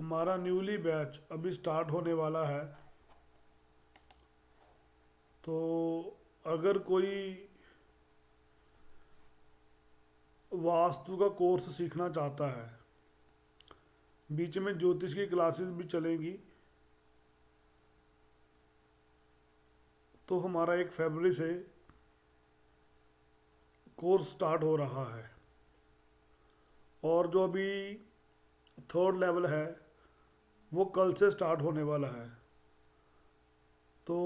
हमारा newly batch अभी start होने वाला है। तो अगर कोई वास्तु का कोर्स सीखना चाहता है, बीच में ज्योतिष की क्लासेस भी चलेंगी। तो हमारा 1 फरवरी से कोर्स स्टार्ट हो रहा है। और जो अभी 3rd लेवल है वो कल से स्टार्ट होने वाला है। तो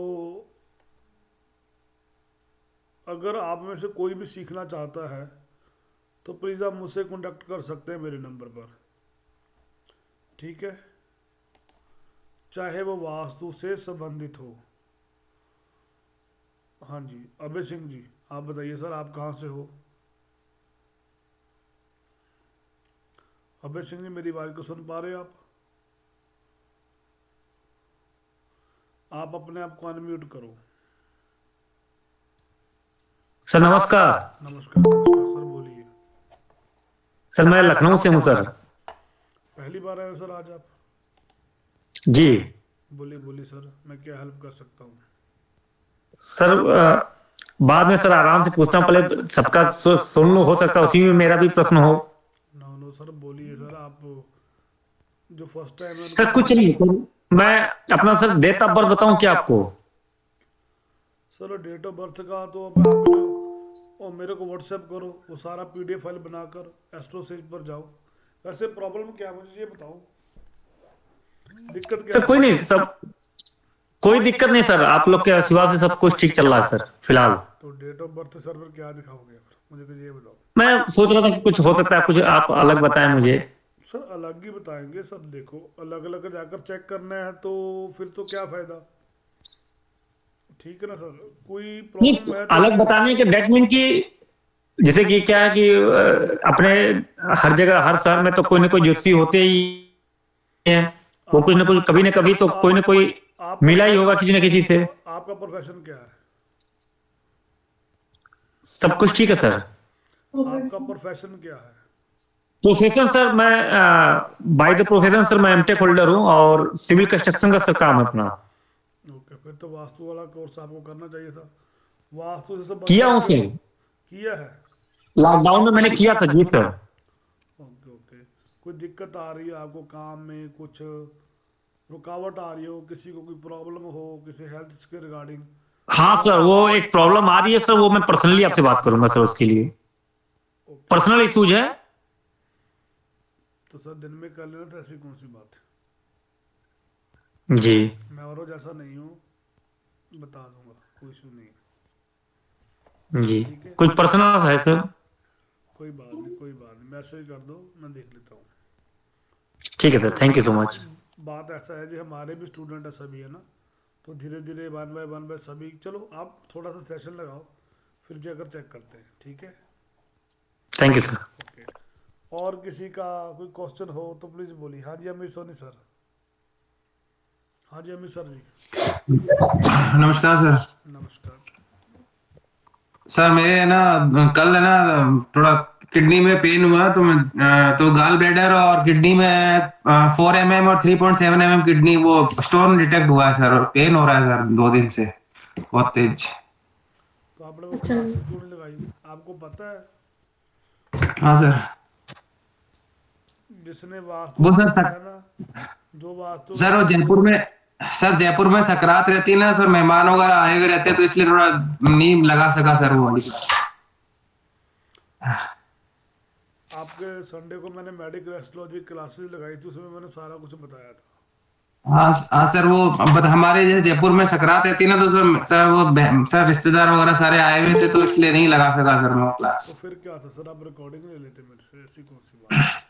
अगर आप में से कोई भी सीखना चाहता है तो प्लीज़ आप मुझसे कांटेक्ट कर सकते हैं मेरे नंबर पर। ठीक है, चाहे वो वास्तु से संबंधित हो। हाँ जी, अभय सिंह जी, आप बताइए सर, आप कहाँ से हो? अभय सिंह जी, मेरी आवाज़ को सुन पा रहे हैं आप? आप अपने आप को अनम्यूट करो। सर नमस्कार। नमस्कार नमस्कार सर, बोलिए। सर मैं लखनऊ से हूँ सर। पहली बार आए हो सर आज आप? जी बोलिए बोलिए सर, मैं क्या हेल्प कर सकता हूँ? सर, बाद में सर आराम से पूछता हूँ, पहले सबका सुन लो, हो सकता है उसी में मेरा भी प्रश्न हो। नो नो सर, बोलिए सर। आप जो फर्स्ट टाइम है उनको सर कुछ नहीं, तो मैं अपना सर डेट ऑफ बर्थ बताऊँ क्या आपको? सर डेट ऑफ बर्थ का तो अब आप मेरे को व्हाट्सएप करो, वो सारा पीडीएफ फाइल बनाकर एस्ट्रोसेज पर जाओ। वैसे प्रॉब्लम क्या है मुझे ये बताओ, दिक्कत क्या सर आ कोई रही है? नहीं, सब कोई दिक्कत नहीं सर, आप लोग के आशीर्वाद से सब कुछ ठीक चल रहा है सर फिलहाल। तो डेट ऑफ बर्थ सर पर क्या दिखाओगे फिर, मुझे कुछ ये बताओ। मैं सोच रहा था कि कुछ हो सकता है, कुछ आप अलग बताएं मुझे। सर अलग ही बताएंगे सर, देखो अलग अलग जाकर चेक करना है तो फिर तो क्या फ़ायदा। ठीक है ना सर, कोई नहीं, प्रॉब्लम है तो अलग फिर। बताने के डेट मीन की, जैसे कि क्या है कि अपने हर जगह हर शहर में तो कोई ना कोई ज्योतिषी होते ही हैं। वो कुछ ना कुछ, कभी ना कभी तो कोई ना आप कोई आपका मिला ही होगा किसी न किसी से। आपका प्रोफेशन क्या है? सब कुछ ठीक है सर। आपका प्रोफेशन क्या है? प्रोफेशन सर, मैं बाय द प्रोफेशन सर मैं एमटेक होल्डर हूँ, और सिविल कंस्ट्रक्शन का सर काम है अपना। ओके, फिर तो वास्तु वाला कोर्स आपको करना चाहिए था। वास्तु से तो बच किया हूँ सकते हो। सर, किया है? लॉकडाउन में मैंने किया था जी सर। Okay okay. कोई दिक्कत आ रही है आपको काम में, कुछ रुकावट आ रही हो, किसी को कोई प्रॉब्लम हो किसी हेल्थ के रिगार्डिंग? हाँ अगर सर, वो एक प्रॉब्लम आ रही है सर, वो मैं पर्सनली आपसे बात करूंगा सर उसके लिए। ओके पर्सनल इशूज है। तो सर दिन में कर लेना, तो ऐसी कौन सी बात जी है। मैं औरों जैसा नहीं हूँ, बता दूंगा, कोई इशू नहीं। जी, ठीक है, कुछ पर्सनल है सर। कोई बात नहीं कोई बात नहीं, मैसेज कर दो, मैं देख लेता हूँ। ठीक है sir, thank you so much. बात ऐसा है जी, हमारे भी स्टूडेंट है सभी, है ना। तो धीरे धीरे वन बाय सभी, चलो आप थोड़ा सा सेशन लगाओ, फिर जाकर चेक करते हैं। ठीक है, थैंक यू सर। ओके। और किसी का कोई क्वेश्चन हो तो प्लीज़ बोलिए। हाँ जी अमित सोनी सर। हाँ जी अमित सर जी। नमस्कार सर। नमस्कार। सर मेरे ना कल है ना थोड़ा किडनी में पेन हुआ, तो मैं तो गाल ब्लैडर और किडनी में 4 mm और 3.7 mm किडनी वो स्टोन डिटेक्ट हुआ है सर, और पेन हो रहा है सर 2 दिन से बहुत तेज। तो आप लोगों को क्लासेस क्यों नहीं लगाई? आपको पता है हाँ सर। जिसने वास्तु वो सीखा सर है ना, जो वास्तु का सर वो कोर्स। जयपुर में, सर जयपुर में सकरात रहती है ना सर, मेहमान वगैरह आए हुए रहते हैं, तो इसलिए थोड़ा नहीं लगा सका सर वो वाली क्लास। आपके संडे को मैंने मेडिकल एस्ट्रोलॉजी क्लासेस लगाई थी, उसमें मैंने सारा कुछ बताया था। हाँ हाँ सर, वो हमारे जैसे जयपुर में सकरात रहती है ना, तो सर वो सर रिश्तेदार वगैरह सारे आए हुए थे, तो इसलिए नहीं लगा सका सर मैं वो क्लास। तो फिर क्या था सर, आप रिकॉर्डिंग ले लेते मेरे से, ऐसी कौन सी बात है।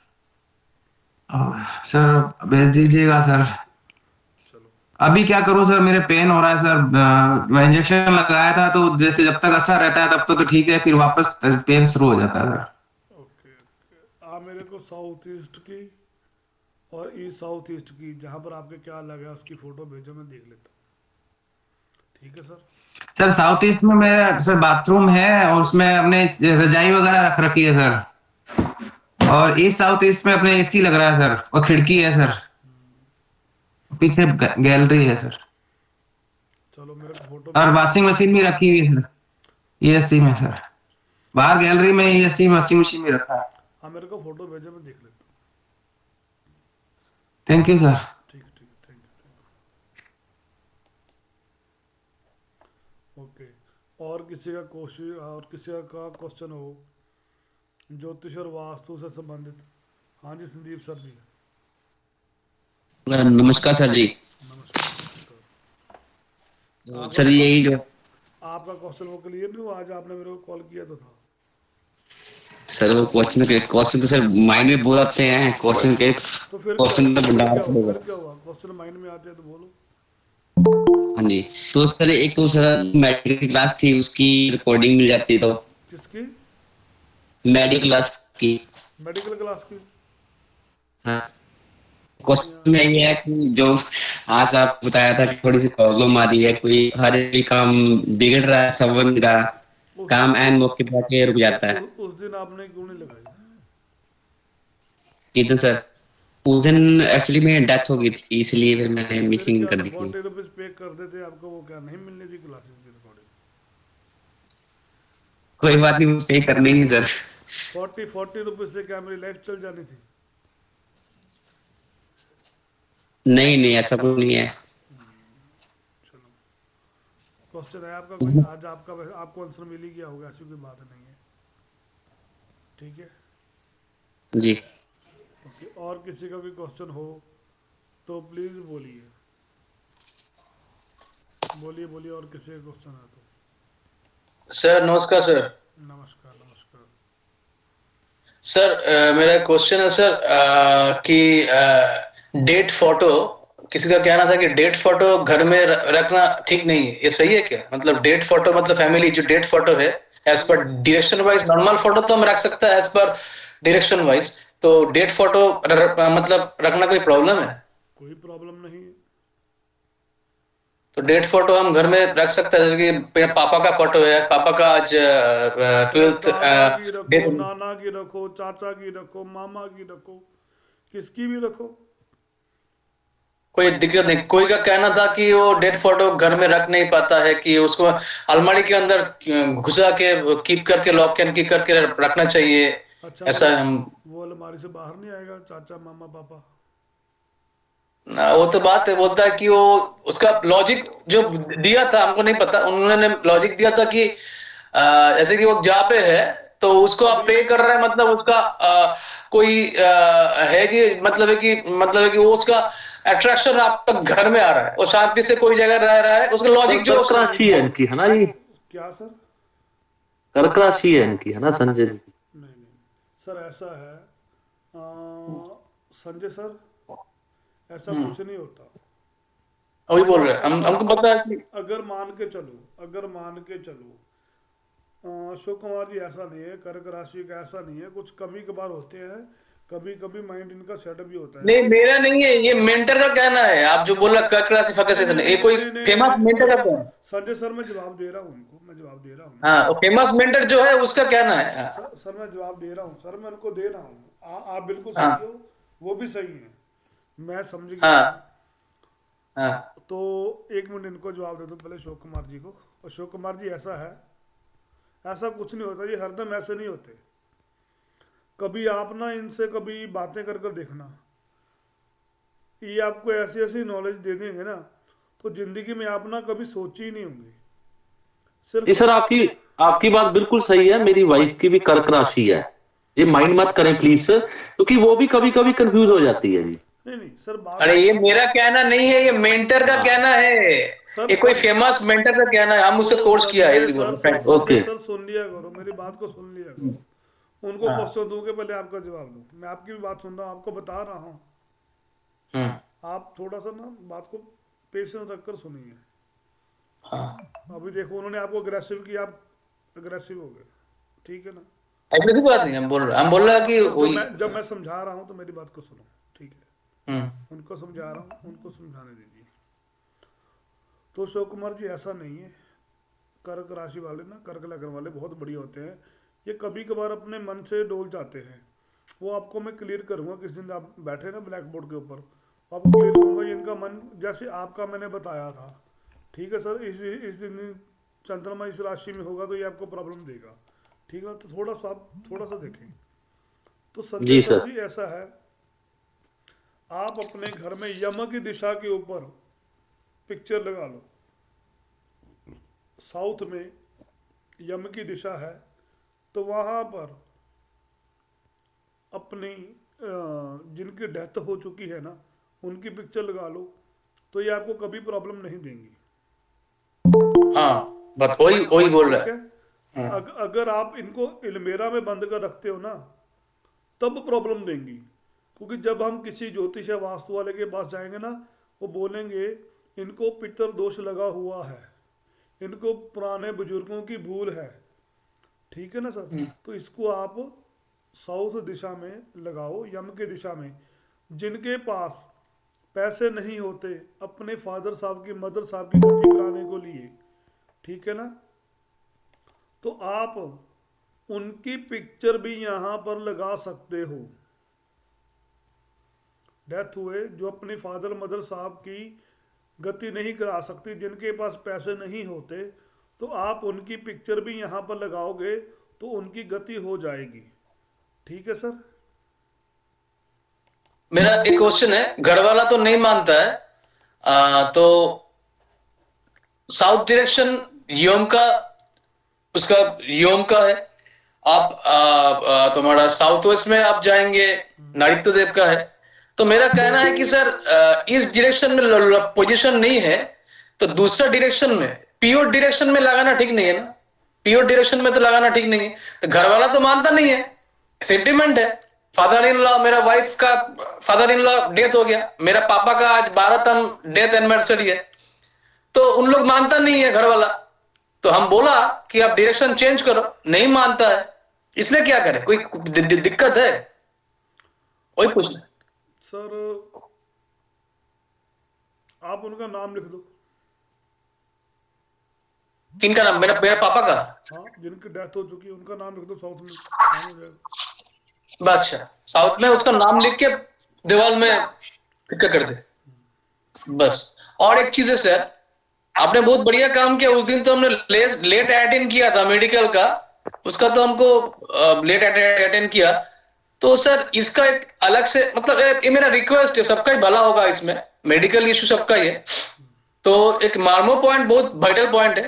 सर भेज दीजिएगा सर। चलो। अभी क्या करूं सर, मेरे पेन हो रहा है सर, मैं इंजेक्शन लगाया था तो जैसे जब तक असर रहता है तब तो ठीक है, फिर वापस पेन शुरू हो जाता है सर। ओके ओके, आप मेरे को साउथ ईस्ट की और ईस्ट साउथ ईस्ट की, जहाँ पर आपके क्या लगा उसकी फ़ोटो भेजो, मैं देख लेता हूँ। ठीक है सर। सर साउथ ईस्ट में मेरा सर बाथरूम है, और उसमें अपने रजाई वगैरह रख रखी है सर, और ईस्ट साउथ ईस्ट में अपने एसी लग रहा है सर, और खिड़की है सर। पीछे गैलरी है सर, चलो मेरे को फोटो और वॉशिंग मशीन भी रखी हुई है ईएससी में सर, बाहर गैलरी में ईएससी वॉशिंग मशीन भी रखा है। हाँ मेरे को फोटो भेजो, मैं देख लेता थैंक यू सर। हूँ। ठीक है, ठीक है, थैंक यू। ओके, और किसी का क्वेश्चन, और किसी का क्वेश्चन हो ज्योतिष और वास्तु से संबंधित? हाँ जी संदीप सर जी। नमस्कार सर जी। नमस्कार नमस्कार। आपका सर यही जो आपका क्वेश्चन वो क्लियर नहीं हुआ? आज आपने मेरे को कॉल किया तो था। सर वो क्वेश्चन तो सर माइंड में बहुत आते हैं क्वेश्चन के। तो फिर क्या क्वेश्चन हुआ? तो फिर भंडार क्या हुआ? होगा। फिर क्या हुआ? क्वेश्चन माइंड में आते हैं तो बोलो। हाँ जी, तो सर एक तो सर मेडिकल की क्लास थी, उसकी रिकॉर्डिंग मिल जाती तो। किसकी? मेडिकल क्लास की। मेडिकल क्लास की? हाँ, या- क्वेश्चन में ये है कि जो आज आप बताया था कि थोड़ी सी प्रॉब्लम आ रही है, कोई हर एक काम बिगड़ रहा है, संबंध का उस काम एन मौके पर आके रुक जाता है। उस दिन आपने क्यों नहीं लगाई? ये तो सर उस दिन एक्चुअली में डेथ हो गई थी, इसलिए फिर मैंने तो फिर मिसिंग क्या कर था? दी थी। 40 रुपीज पे कर देते आपको, वो क्या नहीं मिलनी थी क्लासेस की रिकॉर्डिंग? कोई बात नहीं, पे करनी है सर। 40 रुपीज से क्या मेरी लाइफ चल जानी थी? नहीं नहीं, ऐसा कुछ नहीं है। चलो, क्वेश्चन है आपका कोई? आज आपका आपको आंसर मिल ही गया होगा, ऐसी कोई बात नहीं है। ठीक है, जी ओके। और किसी का कोई क्वेश्चन हो तो प्लीज बोलिए, बोलिए बोलिए। और किसी का क्वेश्चन है तो? सर नमस्कार सर। नमस्कार नमस्कार। सर मेरा क्वेश्चन है सर कि डेट फोटो, किसी का कहना था कि डेट फोटो घर में रखना ठीक नहीं है, ये सही है क्या? मतलब डेट फोटो मतलब फैमिली जो डेट फोटो है as per direction wise, normal photo तो हम रख सकते हैं एज पर डायरेक्शन वाइज, तो डेट फोटो मतलब रखना कोई प्रॉब्लम है? कोई प्रॉब्लम नहीं है। तो डेट फोटो हम घर में रख सकते हैं, जैसे कि मेरे पापा का फोटो है, पापा का आज चाहे 12th दादा की रखो, डेट। नाना की रखो, चाचा की रखो, मामा की रखो, किसकी भी रखो। कोई दिक्कत नहीं। कोई का कहना था कि वो डेड फोटो घर में रख नहीं पाता है, कि उसको अलमारी के अंदर घुसा के कीप करके लॉक एंड की करके रखना चाहिए, अच्छा, ऐसा हम। वो अलमारी से बाहर नहीं आएगा चाचा मामा पापा? ना, वो तो बात है, बोलता है कि वो उसका लॉजिक जो दिया था हमको नहीं पता, उन्होंने लॉजिक दिया था कि जैसे कि वो जहाँ पे है तो उसको आप प्रे कर रहे हैं, मतलब उसका कोई है जी, मतलब है कि वो उसका अट्रैक्शन आपका घर में आ रहा है, वो शांति से कोई जगह रह रहा है, उसका लॉजिक जो कर्क राशि है इनकी, है ना जी? क्या सर? कर्क राशि है इनकी, है ना संजय जी? नहीं नहीं सर, ऐसा है संजय सर, ऐसा कुछ नहीं होता। वही बोल रहे हैं हमको पता है कि अगर मान के चलो, अगर मान के चलो अशोक कुमार जी, ऐसा नहीं है, कर्क राशि का ऐसा नहीं है, कुछ कभी कभार होते हैं, कभी कभी माइंड इनका सेटअप भी होता है। नहीं, मेरा नहीं है, ये मेंटर का कहना है। आप जो बोल रहे कर्क राशि फकस ऐसा नहीं, ये कोई फेमस मेंटर का कहना है। संजय सर, मैं जवाब दे रहा हूँ उनको, मैं जवाब दे रहा हूँ। हाँ, फेमस मेंटर जो है उसका कहना है। सर मैं जवाब दे रहा हूँ सर, मैं उनको दे रहा हूँ। आप बिल्कुल हाँ सही हो, वो भी सही है, मैं समझ गया। हाँ हाँ तो एक मिनट इनको जवाब दे दो पहले अशोक कुमार जी को। अशोक कुमार जी, ऐसा है, ऐसा कुछ नहीं होता, ये हरदम ऐसे नहीं होते। कभी आप ना इनसे कभी बातें कर कर देखना, ये आपको ऐसी ऐसी नॉलेज दे देंगे ना, तो जिंदगी में आप ना कभी सोची ही नहीं होंगी। जी सिर्फ सर, आपकी आपकी बात बिल्कुल सही है। मेरी वाइफ की भी कर्क राशि है। ये माइंड मत करें प्लीज, क्योंकि वो भी कभी कभी कंफ्यूज हो जाती है जी। नहीं नहीं सर, बात अरे ये मेरा कहना नहीं है, ये मेंटर का कहना है, सर ये कोई फेमस मेंटर का कहना है, हम उससे कोर्स किया है। ओके। सर सुन लिया करो, मेरी बात को सुन लिया करो। उनको क्वेश्चन दूंगे, पहले आपका जवाब दो। मैं आपकी भी बात सुन रहा हूँ, आपको बता रहा हूँ। आप थोड़ा सा ना बात को पेशेंस रखकर सुनिए। अभी देखो, उन्होंने आपको अग्रेसिव किया, आप अग्रेसिव हो गए, ठीक है ना? ऐसी कोई बात नहीं, हम बोल रहे हैं कि वही। जब मैं समझा रहा हूँ तो मेरी बात को सुनो, ठीक है? उनको समझा रहा हूँ, उनको समझाने दीजिए। तो अशोक कुमार जी, ऐसा नहीं है। कर्क राशि वाले ना, कर्क लगन वाले बहुत बढ़िया होते हैं। ये कभी कभार अपने मन से डोल जाते हैं, वो आपको मैं क्लियर करूँगा किस दिन आप बैठे ना ब्लैक बोर्ड के ऊपर, आपको क्लियर करूँगा। इनका मन जैसे आपका मैंने बताया था, ठीक है सर, इस दिन चंद्रमा इस राशि में होगा तो ये आपको प्रॉब्लम देगा, ठीक है ना। तो थोड़ा सा देखें। तो संजय जी सर सर। जी ऐसा है, आप अपने घर में यम की दिशा के ऊपर पिक्चर लगा लो। साउथ में यम की दिशा है, तो वहाँ पर अपनी जिनकी डेथ हो चुकी है ना, उनकी पिक्चर लगा लो, तो ये आपको कभी प्रॉब्लम नहीं देंगी। हाँ, बस वही वही बोल रहा ठीक है। है। अगर आप इनको इल्मेरा में बंद कर रखते हो ना, तब प्रॉब्लम देंगी। क्योंकि जब हम किसी ज्योतिष या वास्तु वाले के पास जाएंगे ना, वो बोलेंगे इनको पितर दोष लगा हुआ है, इनको पुराने बुजुर्गों की भूल है, ठीक है ना सर। तो इसको आप साउथ दिशा में लगाओ, यम की दिशा में। जिनके पास पैसे नहीं होते अपने फादर साहब की, मदर साहब की गति कराने को लिए, ठीक है ना, तो आप उनकी पिक्चर भी यहाँ पर लगा सकते हो। डेथ हुए जो अपने फादर मदर साहब की गति नहीं करा सकती, जिनके पास पैसे नहीं होते, तो आप उनकी पिक्चर भी यहाँ पर लगाओगे तो उनकी गति हो जाएगी, ठीक है सर। मेरा एक क्वेश्चन है, घर वाला तो नहीं मानता है, तो साउथ डायरेक्शन योम का, उसका योम का है। आप तुम्हारा साउथ वेस्ट में आप जाएंगे, नारित्य देव का है। तो मेरा कहना है कि सर इस डायरेक्शन में पोजीशन नहीं है, तो दूसरा डायरेक्शन में, प्योर डायरेक्शन में लगाना ठीक नहीं है ना। प्योर डायरेक्शन में तो लगाना ठीक नहीं है। तो घर वाला तो मानता नहीं है, सेंटिमेंट है। फादर इन लॉ, मेरा वाइफ का फादर इन लॉ डेथ हो गया, मेरा पापा का आज 12तम डेथ एनिवर्सरी है, तो उन लोग मानता नहीं है घर वाला। तो हम बोला कि आप डायरेक्शन चेंज करो, नहीं मानता है, इसलिए क्या करें? कोई दिक्कत है? वही पूछना। सर आप उनका नाम लिख दो। किनका नाम? मेरा मेरा पापा का? हाँ, जिनकी डेथ हो चुकी है उनका नाम लिख दो, साउथ में काम हो जाएगा। बादशाह साउथ में उसका नाम लिख के दीवार में फिक्का कर दे, बस। और एक चीज है सर, आपने बहुत बढ़िया काम किया। उस दिन तो हमने लेट अटेंड किया था मेडिकल का, उसका तो हमको लेट अटेंड किया। तो सर इसका एक अलग से, मतलब ये मेरा रिक्वेस्ट है, सबका ही भला होगा इसमें, मेडिकल इशू सबका ही है। तो एक मार्मो पॉइंट बहुत वाइटल पॉइंट है,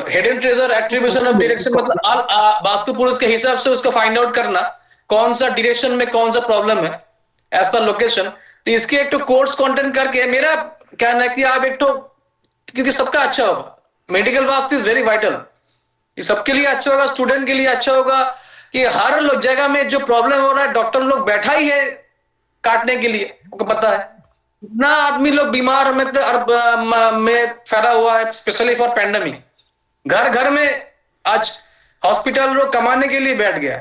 head and treasure attribution of direction, मतलब वास्तु पुरुष के हिसाब से उसको फाइंड आउट करना कौन सा डायरेक्शन में कौन सा प्रॉब्लम है एज पर लोकेशन। तो इसके एक तो कोर्स कंटेंट करके मेरा कहना है कि आप एक तो, क्योंकि सबका अच्छा होगा, medical vastu is very vital, ये सबके लिए अच्छा होगा, स्टूडेंट के लिए अच्छा होगा कि हर लोग जगह में जो प्रॉब्लम हो रहा है डॉक्टर लोग बैठा ही है काटने के लिए, आपको पता है ना। आदमी लोग बीमार में फैला हुआ है, स्पेशली फॉर पैंडेमिक। घर घर में आज हॉस्पिटल लोग कमाने के लिए बैठ गया।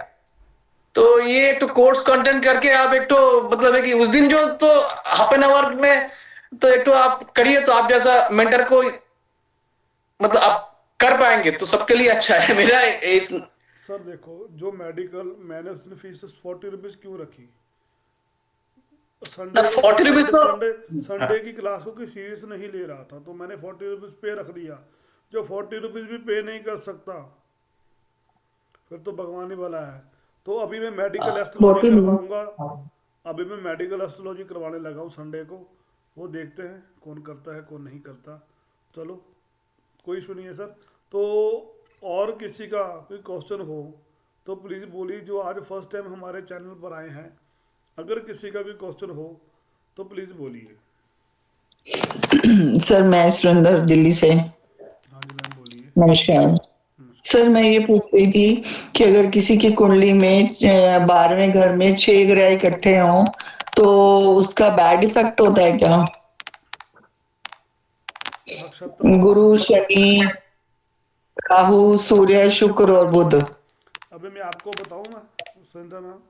तो ये एक तो कोर्स कंटेंट करके आप एक तो, मतलब है कि उस दिन जो तो हाफ एन आवर में तो एक तो आप करिए, तो आप जैसा मेंटर को मतलब आप कर पाएंगे तो सबके लिए अच्छा है। मेरा इस सर देखो, जो मेडिकल मैंने उसने फीस 40 रुपीज क्यों रखी? ना 40 रुपीज तो संडे की क्लास को कोई सीरियस नहीं ले रहा था, तो मैंने 40 रुपीज पे रख दिया। जो 40 रुपीज भी पे नहीं कर सकता फिर तो भगवान ही भला है। तो अभी मैं मेडिकल एस्ट्रोलॉजी करवाऊंगा, अभी मैं मेडिकल एस्ट्रोलॉजी करवाने लगा हूँ संडे को, वो देखते हैं कौन करता है कौन नहीं करता। चलो कोई इशू नहीं है सर। तो और किसी का कोई क्वेश्चन हो तो प्लीज़ बोलिए, जो आज फर्स्ट टाइम हमारे चैनल पर आए हैं, अगर किसी का भी क्वेश्चन हो तो प्लीज़ बोलिए। सर मैं सुरेंद्र दिल्ली से। हाँ जी मैम बोलिए। नमस्कार सर, मैं ये पूछ रही थी कि अगर किसी की कुंडली में 12वें घर में 6 ग्रह इकट्ठे हों तो उसका बैड इफेक्ट होता है क्या? नक्षत्र गुरु, शनि, राहु, सूर्य, शुक्र और बुध। अभी मैं आपको बताऊं ना सुरेंद्र मैम,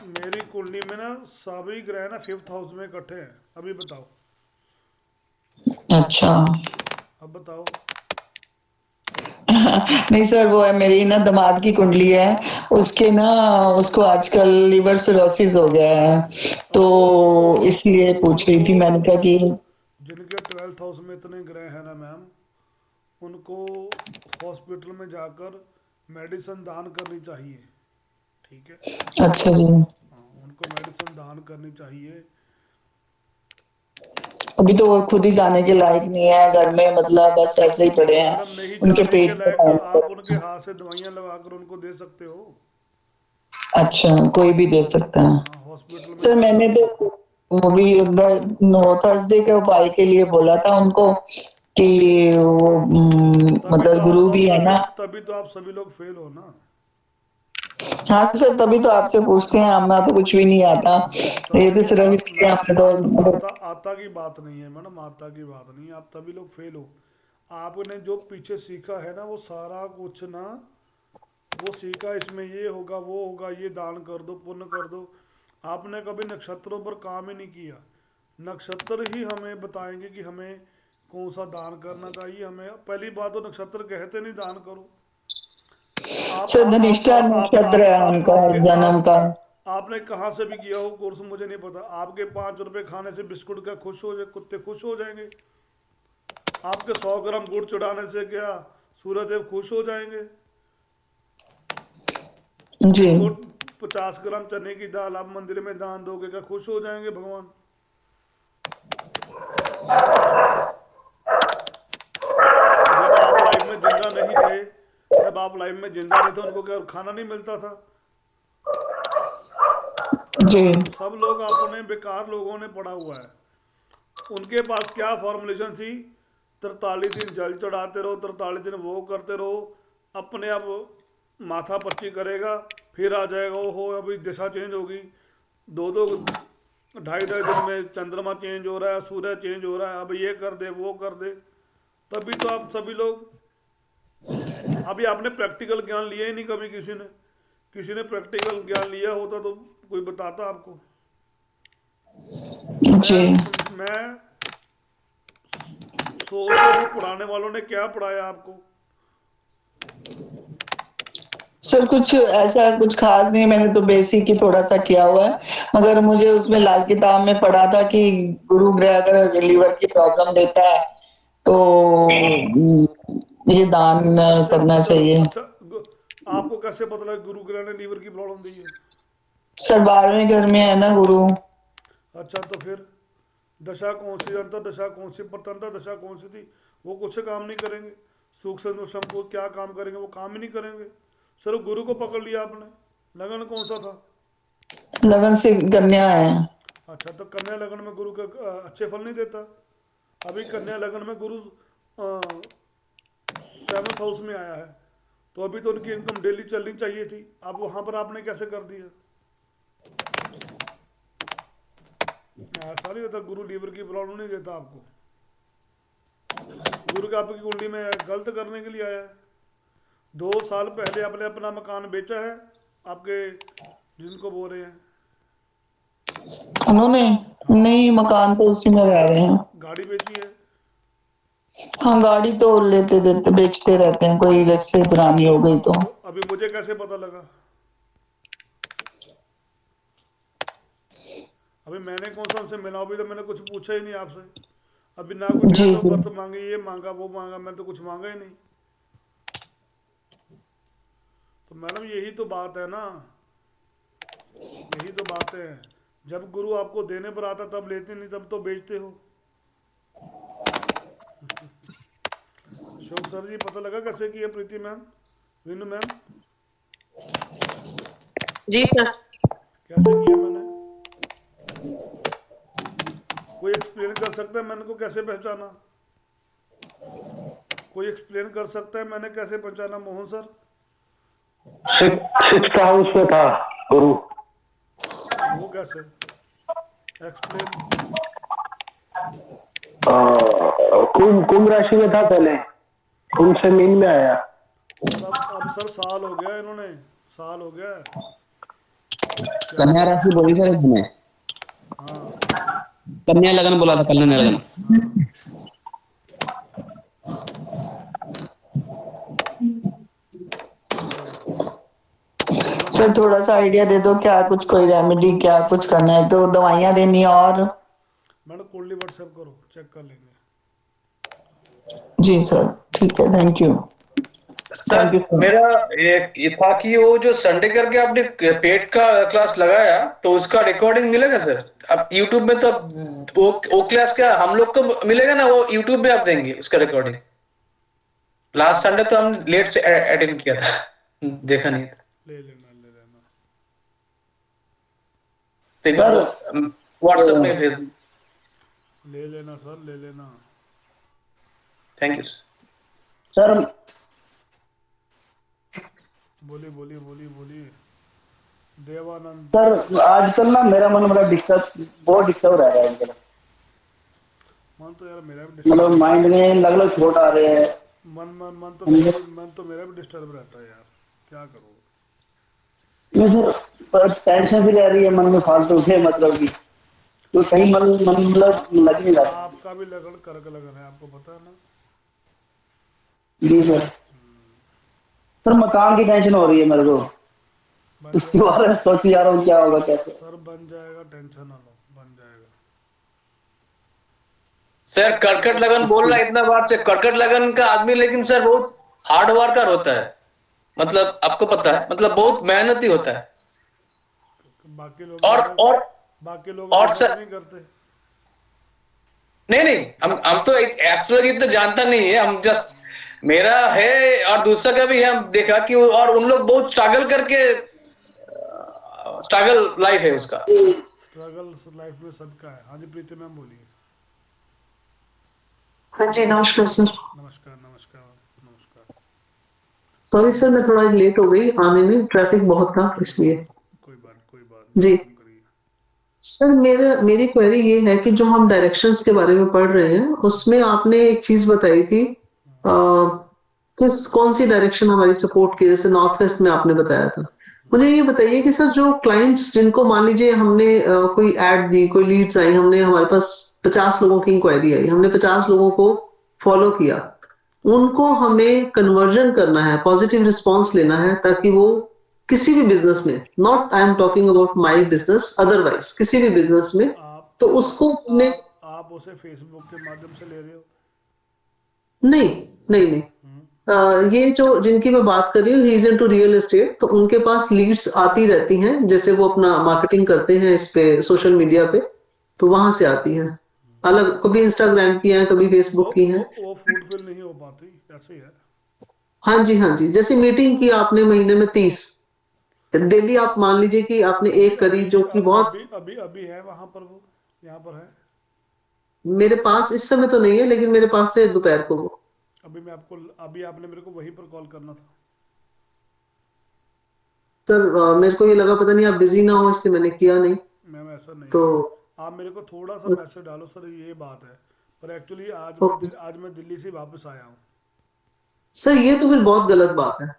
मेरी कुंडली में ना सभी ग्रह ना 5th हाउस में इकट्ठे हैं। अभी बताओ। अच्छा, अब बताओ। नहीं सर, वो है मेरी ना दामाद की कुंडली है, उसके ना उसको आजकल लिवर सिरोसिस हो गया है, तो इसलिए पूछ रही थी, मैंने कहा कि जिनके 12th हाउस में इतने ग्रह हैं ना मैम, उनको हॉस्पिटल में जाकर मेडिसिन दान करनी चाहिए। ठीक है, अच्छा जी, हाँ, उनको मेडिसिन दान करनी चाहिए। अभी तो वो खुद ही जाने के लायक नहीं है घर में, मतलब बस ऐसे ही पड़े हैं, मैडम नहीं उनके जाने के पेट लायक तो आप उनके पे। हाथ से दवाइयाँ लगाकर उनको दे सकते हो। अच्छा, कोई भी दे सकता है। हाँ, हॉस्पिटल में सर मैंने जाकर। तो वो भी उधर नो थर्सडे के उपाय के लिए बोला था उनको कि वो तभी तो मतलब आप गुरु सब भी है तभी ना। तभी तो आप सभी लोग फेल हो ना। हाँ सर, तभी तो आपसे पूछते हैं, हमें तो कुछ भी नहीं आता, ये तो तभी सिर्फ इसलिए हमने तो मतलब। आता की बात नहीं है मैडम, आता की बात नहीं है, आप तभी लोग फेल हो। आपने जो पीछे सीखा है ना, वो सारा कुछ ना, वो सीखा इसमें ये होगा वो होगा, ये दान कर दो पुण्य कर दो। आपने कभी नक्षत्रों पर काम ही नहीं किया। नक्षत्र ही हमें बताएंगे कि हमें कौन सा दान करना चाहिए। हमें पहली बात तो नक्षत्र कहते नहीं दान करो। आप सर धनिष्ठा नक्षत्र है उनका जन्म का। आपने कहाँ से भी किया हो कोर्स मुझे नहीं पता। आपके 5 रुपए खाने से बिस्कुट का खुश हो जाए, कुत्ते खुश हो जाएंगे। आपके 100 ग्राम गुड़ चढ़ाने से क्या सूर्यदेव खुश हो जाएंगे। जी। एक छोट 50 ग्राम चने की दाल आप मंदिर में दान दोगे, क्या खुश हो जाएंगे भगवान। जब आप लाइफ में जिंदा नहीं थे, जब आप लाइफ में जिंदा नहीं थे, उनको क्या खाना नहीं मिलता था। जी। सब लोग अपने बेकार लोगों ने पढ़ा हुआ है। उनके पास क्या फॉर्मुलेशन थी, 43 दिन जल चढ़ाते रहो, 43 दिन वो करते रहो, अपने आप माथा पच्ची करेगा, फिर आ जाएगा। ओ हो अभी दिशा चेंज होगी, 2-2 2.5 दिन में चंद्रमा चेंज हो रहा है, सूर्य चेंज हो रहा है, अब ये कर दे वो कर दे। तभी तो आप सभी लोग, अभी आपने प्रैक्टिकल ज्ञान लिया ही नहीं कभी। किसी ने प्रैक्टिकल ज्ञान लिया होता तो कोई बताता आपको। जी। मैं सोचता हूँ पढ़ाने वालों ने क्या पढ़ाया आपको। सर कुछ ऐसा कुछ खास नहीं, मैंने तो बेसिक ही थोड़ा सा किया हुआ है, मगर मुझे उसमें लाल किताब में पढ़ा था कि गुरु ग्रह अगर लीवर की प्रॉब्लम देता है तो ये दान अच्छा करना अच्छा चाहिए। अच्छा, आपको कैसे पता लगा गुरु ग्रह ने लीवर की प्रॉब्लम दी है। सर 12वें घर में है ना गुरु। अच्छा तो फिर दशा कौन सी, अंतर दशा कौन सी, प्रतंत्र दशा कौन सी थी, वो कुछ काम नहीं करेंगे। सूक्ष्म को क्या काम करेंगे, वो काम ही नहीं करेंगे। सिर्फ गुरु को पकड़ लिया आपने। लगन कौन सा था। लगन से कन्या है। अच्छा तो कन्या लगन में गुरु का अच्छे फल नहीं देता। अभी कन्या लगन में गुरु 7th हाउस में आया है, तो अभी तो उनकी इनकम डेली चलनी चाहिए थी। अब वहां पर आपने कैसे कर दिया। ऐसा नहीं होता, गुरु लीवर की प्रॉब्लम नहीं देता आपको। गुरु का आपकी कुंडली में गलत करने के लिए आया है। 2 साल पहले आपने अपना मकान बेचा है, आपके जिनको बोल रहे हैं। उन्होंने हाँ, नहीं, मकान तो उसी में रह रहे हैं। गाड़ी बेची है। हाँ, गाड़ी तो लेते देते बेचते रहते हैं, कोई जैसे पुरानी हो गई तो। तो अभी मुझे कैसे पता लगा। अभी मैंने कौन सा उनसे मिला, अभी तो मैंने कुछ पूछा ही नहीं आपसे। अभी ना कोई जी डेट ऑफ जी। बर्थ मांगी, ये मांगा वो मांगा, मैंने तो कुछ मांगा ही नहीं। तो मैडम यही तो बात है ना, यही तो बात है। जब गुरु आपको देने पर आता तब लेते नहीं, तब तो बेचते हो। अशोक सर जी, पता लगा कैसे किया प्रीति मैम, विनु मैम, जी सर। कैसे किया मैंने। कोई एक्सप्लेन कर सकता है मैंने को कैसे पहचाना। कोई एक्सप्लेन कर सकता है मैंने कैसे पहचाना मोहन सर। 6th हाउस में था गुरु। वो कैसे एक्सप्लेन। कुंभ राशि में था पहले, कुंभ से मीन में आया। सर अब सर साल हो गया, इन्होंने साल हो गया। कन्या राशि बोली सर इसने। हाँ कन्या लगन बोला था, कन्या लगन। हाँ। सर थोड़ा सा आइडिया दे दो, क्या कुछ कोई रेमेडी, क्या कुछ करना है, तो दवाइयाँ देनी है और मैडम कोल्डली व्हाट्सएप करो, चेक कर लेंगे। जी सर ठीक है, thank you. Sir thank you sir. मेरा ये था कि वो जो संडे करके आपने पेट का क्लास लगाया तो उसका रिकॉर्डिंग मिलेगा सर? अब यूट्यूब में तो वो क्लास का हम लोग को मिलेगा ना, वो यूट्यूब में आप देंगे उसका रिकॉर्डिंग? लास्ट संडे तो हम लेट से अटेंड किया था, देखा नहीं था। ले लेना ले लेना। तो एक बार वो व्हाट्सएप में भेज दो। ले लेना सर, ले लेना। थैंक यू सर बोलिए बोलिए बोलिए बोलिए। देवानंद। सर आजकल ना मेरा मन बड़ा बहुत डिस्टर्ब रह रहा है आजकल। मन तो यार मेरा भी मतलब डिस्टर्ब, माइंड में अलग अलग थॉट आ रहे हैं। मन तो मेरा भी डिस्टर्ब रहता है यार, क्या करूँ। ये सर टेंशन भी रह रही है मन में फालतू से, मतलब की तो कहीं मन मन मतलब लग नहीं रहा। आपका भी लगन कर्क लगन है, आपको पता है ना। जी सर मकान की टेंशन हो रही है मेरे को, बन उसके जाएगा बारे में सोच जा रहा हूँ क्या होगा कैसे। सर, बन जाएगा, टेंशन ना लो, बन जाएगा। सर। कर्कट लगन बोल रहा है इतना बार से, कर्कट लगन का आदमी लेकिन सर बहुत हार्ड वर्कर होता है, मतलब आपको पता है, मतलब बहुत मेहनती होता है। बाकी लोग और मेहनत- और बाकी लोग और मेहनत सर नहीं करते। नहीं नहीं, हम तो एस्ट्रोलॉजी तो जानता नहीं है, हम जस्ट मेरा है और दूसरा का भी है, हम देखा कि और उन लोग बहुत स्ट्रगल करके, स्ट्रगल लाइफ है उसका। स्ट्रगल लाइफ में सबका है। हाँ जी प्रीति मैम बोलिए। हाँ जी नमस्कार सर। नमस्कार नमस्कार नमस्कार। सॉरी सर मैं थोड़ा लेट हो गई आने में, ट्रैफिक बहुत था इसलिए। कोई बात नहीं, जी खत्म करिए। सर मेरी क्वेरी ये है कि जो हम डायरेक्शंस के बारे में पढ़ रहे हैं उसमें आपने एक चीज बताई थी, कौन सी डायरेक्शन हमारी सपोर्ट की, जैसे नॉर्थ वेस्ट में आपने बताया था। मुझे ये बताइए कि सर जो क्लाइंट्स जिनको मान लीजिए हमने कोई एड दी, कोई लीड्स आई, हमने हमारे पास 50 लोगों की इंक्वायरी आई, हमने 50 लोगों को फॉलो किया, उनको हमें कन्वर्जन करना है, पॉजिटिव रिस्पॉन्स लेना है ताकि वो किसी भी बिजनेस में, not I am talking about my business, otherwise किसी भी बिजनेस में, तो उसको हमने आप उसे फेसबुक के माध्यम से ले रहे हो? नहीं नहीं नहीं ये जो जिनकी मैं बात कर रही हूँ, he is into real estate, तो उनके पास लीड्स आती रहती हैं, जैसे वो अपना मार्केटिंग करते हैं इस पे सोशल मीडिया पे, तो वहां से आती हैं, अलग कभी इंस्टाग्राम की हैं, कभी फेसबुक की हैं। वो फुलफिल नहीं हो पाती, ऐसे ही है। हाँ जी हाँ जी, जैसे मीटिंग की आपने महीने में 30, डेली आप मान लीजिए कि आपने एक करी जो कि बहुत, अभी है वहां पर, वो यहाँ पर है। मेरे पास इस समय तो नहीं है लेकिन मेरे पास थे दोपहर को वो। अभी आपने मेरे को वहीं पर कॉल करना था। सर मेरे को ये लगा पता नहीं आप बिजी ना हो इसलिए मैंने किया नहीं। मैम ऐसा नहीं तो है। आप मेरे को थोड़ा सा मैसेज डालो सर, ये बात है। पर एक्चुअली आज मैं दिल्ली से वापस आया हूँ। सर ये तो फिर बहुत गलत बात है।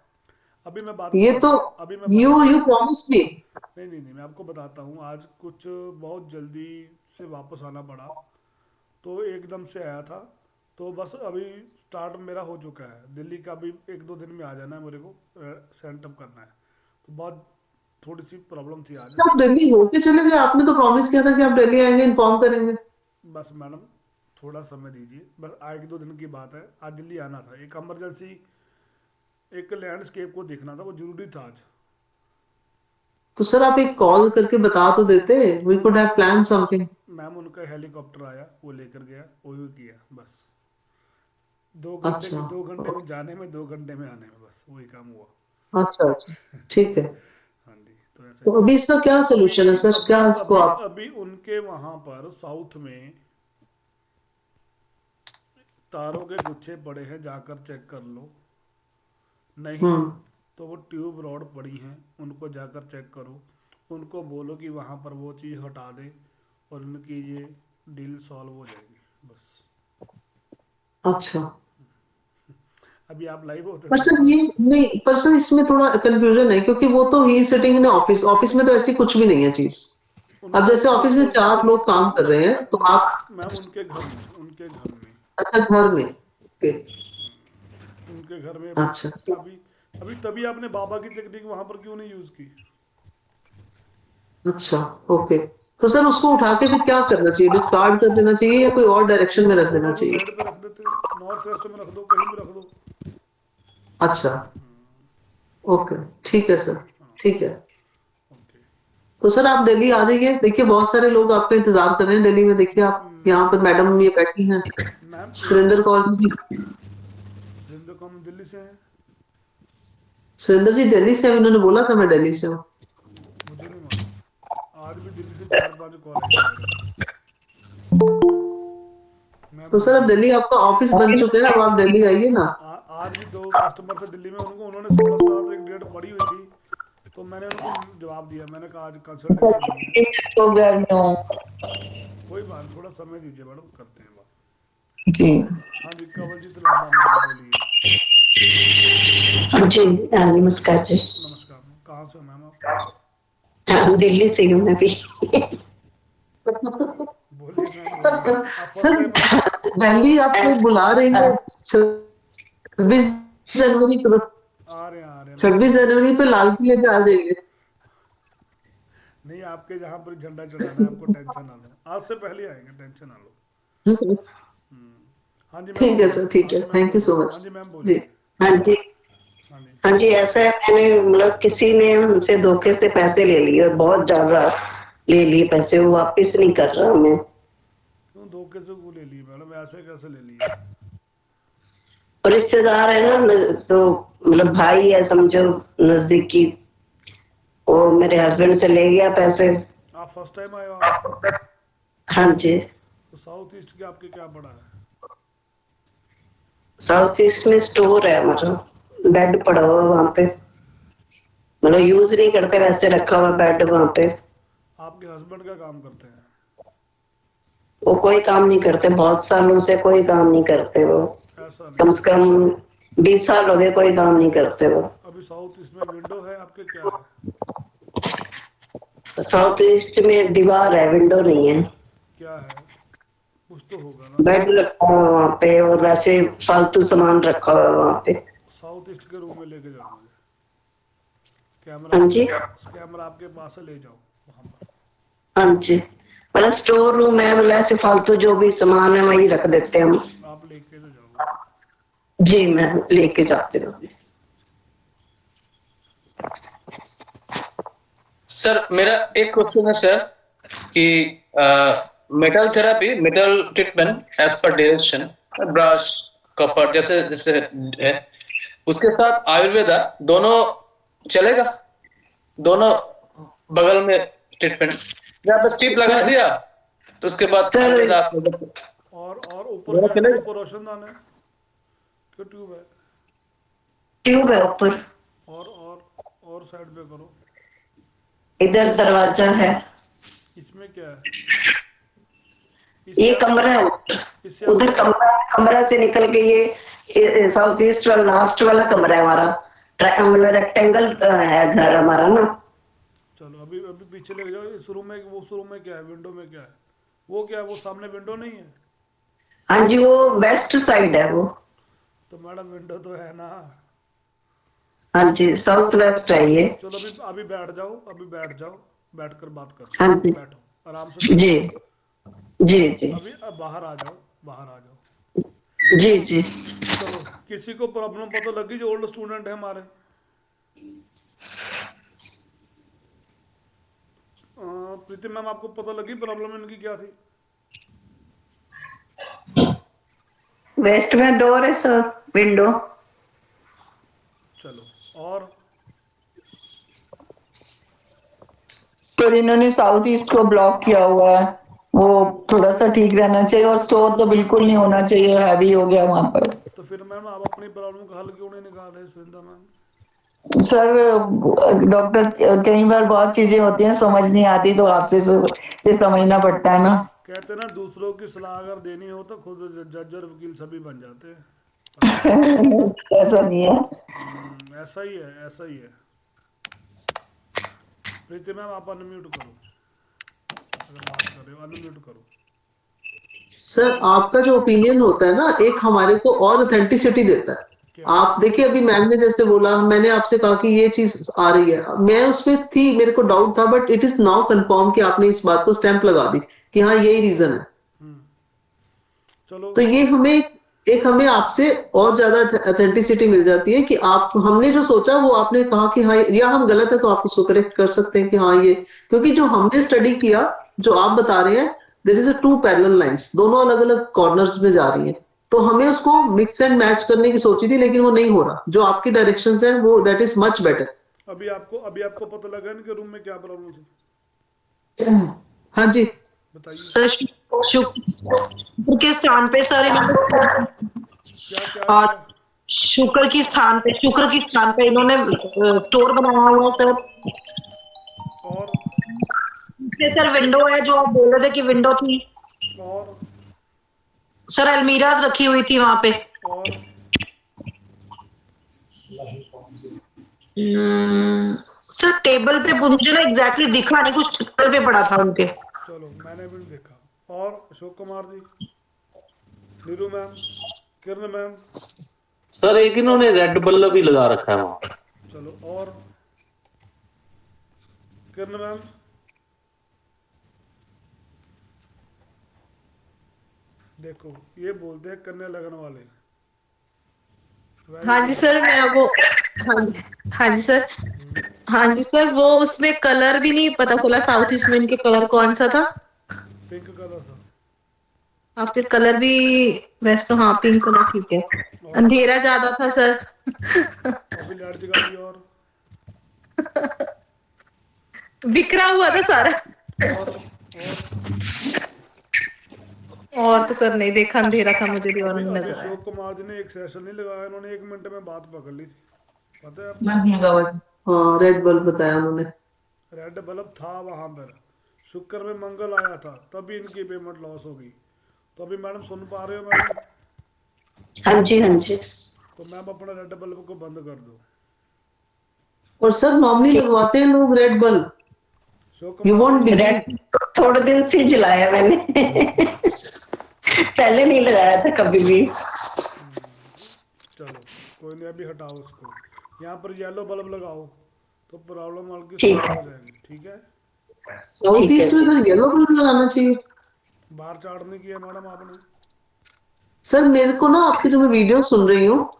अभी मैं बात ये तो अभी मैं यू प्रॉमिस मी। नहीं, मैं आपको बताता हूँ। आज कुछ बहुत जल्दी से वापस आना पड़ा, तो एकदम से आया था, तो बस अभी स्टार्ट मेरा हो चुका है दिल्ली का। अभी 1-2 दिन में आ जाना है मेरे को, सेटअप करना है, तो बहुत थोड़ी सी प्रॉब्लम थी आज। आप दिल्ली होके चले गए, आपने तो प्रॉमिस किया था कि आप दिल्ली आएंगे, इन्फॉर्म करेंगे। बस मैडम थोड़ा समय दीजिए, बस 1-2 दिन की बात है। आज दिल्ली आना था, एक इमरजेंसी, एक लैंडस्केप को देखना था, वो जरूरी था आज। तो सर आप एक कॉल करके बता तो देते, we could have plan something. Ma'am उनका हेलीकॉप्टर आया, वो लेकर गया, वही किया बस। 2 घंटे में जाने में, 2 घंटे में आने में, बस वही काम हुआ। अच्छा ठीक है। हाँ जी, तो ऐसे तो अभी इसका क्या सोल्यूशन है सर, क्या इसको आप अभी उनके वहां पर साउथ में तारों के गुच्छे पड़े हैं, जाकर चेक कर लो। नहीं तो वो ट्यूब रॉड पड़ी हैं, उनको जाकर चेक करो। उनको बोलो कि वहां पर वो चीज़ हटा दे और उनकी ये डील सॉल्व हो जाएगी बस। अच्छा। अभी आप लाइव होते पर सर ये नहीं, पर सर इसमें थोड़ा कंफ्यूजन है क्योंकि वो तो ही सिटिंग इन ऑफिस, ऑफिस में तो ऐसी कुछ भी नहीं है चीज। अब जैसे ऑफिस में 4 लोग काम कर रहे हैं तो आप, मैम उनके घर में अच्छा घर में, उनके घर में अच्छा अभी तभी आपने बाबा की टेक्निक वहां पर क्यों नहीं यूज की? अच्छा, ओके। तो सर उसको उठा के फिर क्या करना चाहिए? डिस्कार्ड कर देना चाहिए या कोई और डायरेक्शन में रख देना थोड़ा सा चाहिए? साइड पे रख देते, नॉर्थ वेस्ट में रख दो, कहीं भी रख दो। अच्छा, ओके, ठीक है सर, ठीक है। ओके। तो सर आप दिल्ली आ जाइए, देखिए बहुत सारे लोग आपका इंतजार कर रहे हैं दिल्ली में। देखिए आप यहाँ पर मैडम ये बैठी हैं, मैम सुरेंद्र कौर जी। सुरेंद्र कौर दिल्ली से हैं? सुरेंद्र जी दिल्ली से हैं, उन्होंने बोला था मैं दिल्ली से हूँ। मुझे नहीं मालूम, आज भी दिल्ली से 4-5 कॉल आई है मेरे को। मैम तो सर अब बोलिए। दिल्ली आपका ऑफिस बन चुका है, अब आप दिल्ली आइए ना। आज भी 2 कस्टमर थे दिल्ली में, उनको उन्होंने 16-17 तक डेट पड़ी हुई थी, तो मैंने उनको जवाब दिया, मैंने कहा आज कंसल्टेंसी नहीं है। तो घर में हूँ। कोई बात नहीं, थोड़ा समय दीजिए मैडम, करते हैं बात। जी हाँ जी, कंवलजीत लांबा मैम बोलिए। जी नमस्कार जी। नमस्कार, कहाँ से हो मैम आप? दिल्ली से हूँ मैं भी। बोलिए मैम बोलिए। आप फर्स्ट सर टाइम दिल्ली आपको बुला रही है 26 जनवरी को। आ रहे हैं 26 जनवरी पे लाल किले पे आ जाइए। नहीं, आपके जहाँ पर झंडा चढ़ाना है, आपको टेंशन ना लो, आज से पहले आएंगे, टेंशन ना लो। हाँ जी मैम ठीक है बोलिए। सर, ठीक हाँ है, जी मैम थैंक यू सो बोलिए। मच। हाँ जी मैम जी बोलिए। हाँ जी, हाँ जी। हाँ जी, ऐसा है मैंने मतलब किसी ने हमसे धोखे से पैसे ले लिए, बहुत ज्यादा ले लिए पैसे, वो वापस नहीं कर रहा हमें। क्यों धोखे से वो ले लिए मैडम, ऐसे कैसे ले लिए? और रिश्तेदार है ना, तो मतलब भाई है समझो, नजदीकी, वो मेरे हस्बैंड से ले गया पैसे। आप फर्स्ट टाइम आए हो आप? हाँ जी, तो साउथ ईस्ट के आपके क्या पड़ा है? साउथ ईस्ट में स्टोर है हमारा, बेड पड़ा हुआ वहाँ पे, मतलब यूज नहीं करते, वैसे रखा हुआ बेड वहाँ पे। आपके हस्बैंड क्या काम करते हैं? वो कोई काम नहीं करते, बहुत सालों से कोई काम नहीं करते वो, ऐसा कम नहीं, से कम 20 साल हो गए कोई काम नहीं करते वो। अभी साउथ ईस्ट में विंडो है आपके, क्या है? साउथ ईस्ट में दीवार है, विंडो नहीं है। क्या है? कुछ तो होगा ना। बेड रखा हुआ है वहाँ पे, और वैसे फालतू सामान रखा हुआ है वहाँ पे। साउथ ईस्ट के रूम में लेके जाओ मुझे, हाँ जी, कैमरा आपके पास है, ले जाओ वहाँ पर। हाँ जी, मतलब स्टोर रूम है, मतलब ऐसे फालतू जो भी सामान है वही रख देते हैं हम। आप लेके तो जाओ। जी मैं लेके जाती हूँ। सर मेरा एक क्वेश्चन है सर कि metal therapy, metal treatment as per direction, brass copper जैसे जैसे है, उसके साथ आयुर्वेदा दोनों चलेगा? दोनों बगल में ट्रीटमेंट, यहाँ पे स्टीप लगा दिया तो उसके बाद आयुर्वेदा आप और ऊपर क्या है? ऊपर रोशनदान है कि ट्यूब है? ट्यूब है ऊपर, और साइड पे करो। इधर दरवाजा है। इसमें क्या है? ये कमरा है, उधर कमरा से निकल के ये साउथ ईस्ट वाला लास्ट वाला कमरा है हमारा, मतलब रेक्टेंगल है घर हमारा ना। चलो अभी पीछे लेके जाओ। इस रूम में, उस रूम में क्या है? विंडो में क्या है? वो क्या है? वो सामने विंडो नहीं है? हाँ जी, वो वेस्ट साइड है वो। तो मैडम विंडो तो है ना। हाँ जी, साउथ वेस्ट है ये। चलो अभी बैठ जाओ, बैठकर बात करते हाँ हैं। जी, बैठो आराम से। जी जी जी अभी अब बाहर आ जाओ। जी जी। चलो, किसी को प्रॉब्लम पता लगी जो ओल्ड स्टूडेंट है हमारे? प्रीति मैम, आपको पता लगी प्रॉब्लम इनकी क्या थी? वेस्ट में डोर है सर, विंडो। चलो, और तो इन्होंने साउथ ईस्ट को ब्लॉक किया हुआ है, वो थोड़ा सा ठीक रहना चाहिए, और स्टोर तो बिल्कुल नहीं होना चाहिए, हैवी हो गया वहां पर। तो फिर मैम आप अपनी प्रॉब्लम का हल क्यों नहीं निकाल रहे सुनिंदा मैम? सर डॉक्टर, कई बार बहुत चीजें होती हैं समझ नहीं आती, तो आपसे से समझना पड़ता है ना। कहते ना, दूसरों की सलाह अगर देनी हो तो खुद जज और वकील सभी बन जाते हैं। ऐसा नहीं है। ऐसा ही है। प्रीति मैम, आप अनम्यूट करो, अगर बात कर रहे हो अनम्यूट करो। सर आपका जो ओपिनियन होता है ना, एक हमारे को और ऑथेंटिसिटी देता है। आप देखिए, अभी मैम ने जैसे बोला, मैंने आपसे कहा कि ये चीज आ रही है, मैं उसमें थी, मेरे को डाउट था, but it is now confirm कि आपने इस बात को स्टैंप लगा दी कि हाँ यही रीजन है। चलो तो ये हमें एक हमें आपसे और ज्यादा ऑथेंटिसिटी मिल जाती है कि आप, हमने जो सोचा वो आपने कहा कि हाँ, या हम गलत है तो आप उसको करेक्ट कर सकते हैं कि हाँ ये, क्योंकि जो हमने स्टडी किया, जो आप बता रहे हैं, there is a two parallel lines, दोनों अलग अलग कॉर्नर्स में जा रही हैं, तो हमें उसको मिक्स एंड मैच करने की सोची थी, लेकिन वो नहीं हो रहा। जो आपकी डायरेक्शंस है वो दैट इज मच बेटर। अभी आपको पता लगा इनके रूम में क्या प्रॉब्लम थी? हाँ जी बताइए। सर शुक्र के स्थान पे सर क्या क्या और क्या? शुक्र की स्थान पे इन्होंने स्टोर बनाया हुआ है सर। और सर विंडो है, जो आप बोल रहे थे कि विंडो थी, और सर अलमीराज रखी हुई थी वहां पे। और सर टेबल पे मुझे ना एग्जैक्टली दिखा नहीं, कुछ टेबल पे पड़ा था उनके। चलो मैंने भी नहीं देखा। और अशोक कुमार जी, नीरू मैम, किरण मैम, सर एक इन्होंने रेड बल्ब भी लगा रखा है वहां। चलो और किरण मैम, देखो ये बोलते हैं कन्या लगन वाले। हाँ जी सर, मैं वो, हाँ जी सर, हाँ जी सर, वो उसमें कलर भी नहीं पता चला साउथ ईस्ट में इनके कलर कौन सा था। पिंक कलर था। और फिर कलर भी, वैसे तो हाँ पिंक कलर ठीक है, अंधेरा ज्यादा था सर। अभी लाइट जगा दी। बिखरा हुआ था सारा। और तो सर नहीं देखा, अंधेरा था मुझे भी और नहीं नजर आया। अशोक कुमार जी ने एक सेशन नहीं लगाया, उन्होंने 1 मिनट में बात पकड़ ली थी, पता है आपको? हाँ रेड बल्ब बताया उन्होंने। रेड बल्ब था वहां पर, शुक्र में मंगल आया था, तभी इनकी पेमेंट लॉस हो गई। तो अभी मैडम सुन पा रहे हो मैडम? हाँ जी हाँ जी। तो मैम अपना रेड बल्ब को बंद कर दो। और सर नॉर्मली लगवाते हैं लोग red bulb, you won't believe. थोड़े दिन से जलाया मैंने। पहले नहीं लगाया था कभी भी। चलो कोई नहीं, अभी हटाओ उसको। यहाँ पर येलो बल्ब लगाओ तो प्रॉब्लम हल्की ठीक सॉल्व है। हो जाएगी। ठीक है, साउथ ईस्ट में सर येलो बल्ब लगाना चाहिए। बाहर चार्ट नहीं किया मैडम आपने? सर मेरे को ना, आपकी जो मैं वीडियो सुन रही हूँ,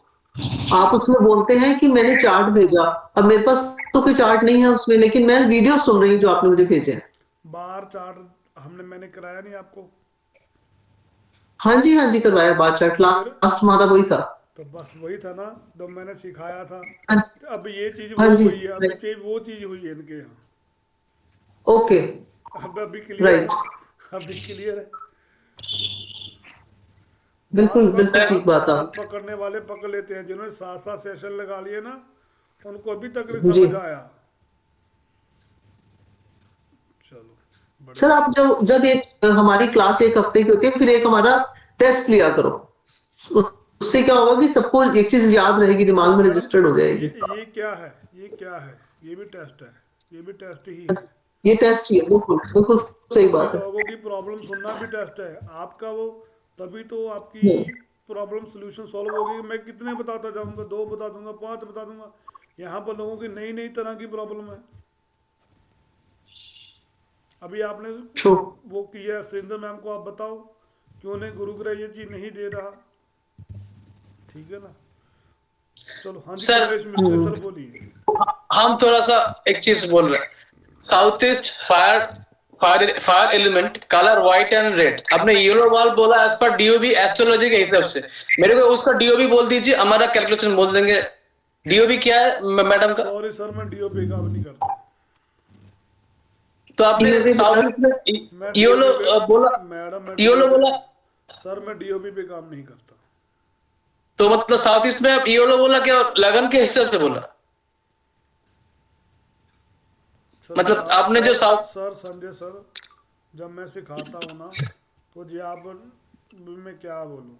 आप उसमें बोलते हैं कि मैंने चार्ट भेजा, अब मेरे पास तो कोई चार्ट नहीं है उसमें, लेकिन मैं वीडियो सुन रही हूँ जो आपने मुझे भेजे हैं। बाहर चार्ट मैंने कराया नहीं आपको? हाँ जी करवाया बार चार्ट, लास्ट हमारा वही था। तो बस वही था ना, तो मैंने सिखाया था। अब ये चीज हाँ वो जी हुई है, अभी चीज वो चीज हुई है इनके यहाँ। ओके अब अभी क्लियर राइट, है, अभी क्लियर है। बिल्कुल ठीक बात है। बात पकड़ने वाले पकड़ लेते हैं, जिन्होंने 7 सेशन लगा लिए ना, उनको अभी तक नहीं जी समझ आया। चलो सर, आप जब एक हमारी क्लास 1 हफ्ते की होती है, फिर एक हमारा टेस्ट लिया करो, उससे क्या होगा कि सबको एक चीज याद रहेगी, दिमाग में रजिस्टर्ड हो जाएगी। ये क्या है, ये क्या है? ये भी टेस्ट है, ये भी टेस्ट ही है। ये टेस्ट ही है, बिल्कुल सही बात है। लोगों की प्रॉब्लम सुनना भी टेस्ट है आपका, वो तभी तो आपकी प्रॉब्लम सोल्यूशन सॉल्व होगी। मैं कितने बताता जाऊंगा, 2 बता दूंगा, 5 बता दूंगा। यहाँ पर लोगों की नई नई तरह की प्रॉब्लम है। अभी आपने वो किया सुरेंद्र मैम को, आप बताओ क्यों नहीं गुरुग्रह ये चीज नहीं दे रहा? ठीक है ना? चलो हाँ जी सर, कमलेश मिस्त्री सर बोलिए। हम थोड़ा सा एक चीज बोल रहे हैं। South east fire element colour white and red, आपने येलो वाल बोला एज पर डीओबी एस्ट्रोलॉजी के हिसाब से। मेरे को उसका डीओबी बोल दीजिए, हमारा कैलकुलेशन बोल देंगे। डीओबी क्या है मैडम का? सॉरी सर, मैं डीओबी काम नहीं करता। तो आपने साउथ ईस्ट में येलो बोला, मैडम येलो बोला सर, मैं डीओबी पे काम नहीं करता। तो मतलब साउथ ईस्ट में आप येलो बोला क्या, लगन के हिसाब से बोला? मतलब आपने जो साउथ सर संजय सर, जब मैं सिखाता हूँ ना, तो जी आप, मैं क्या बोलूँ,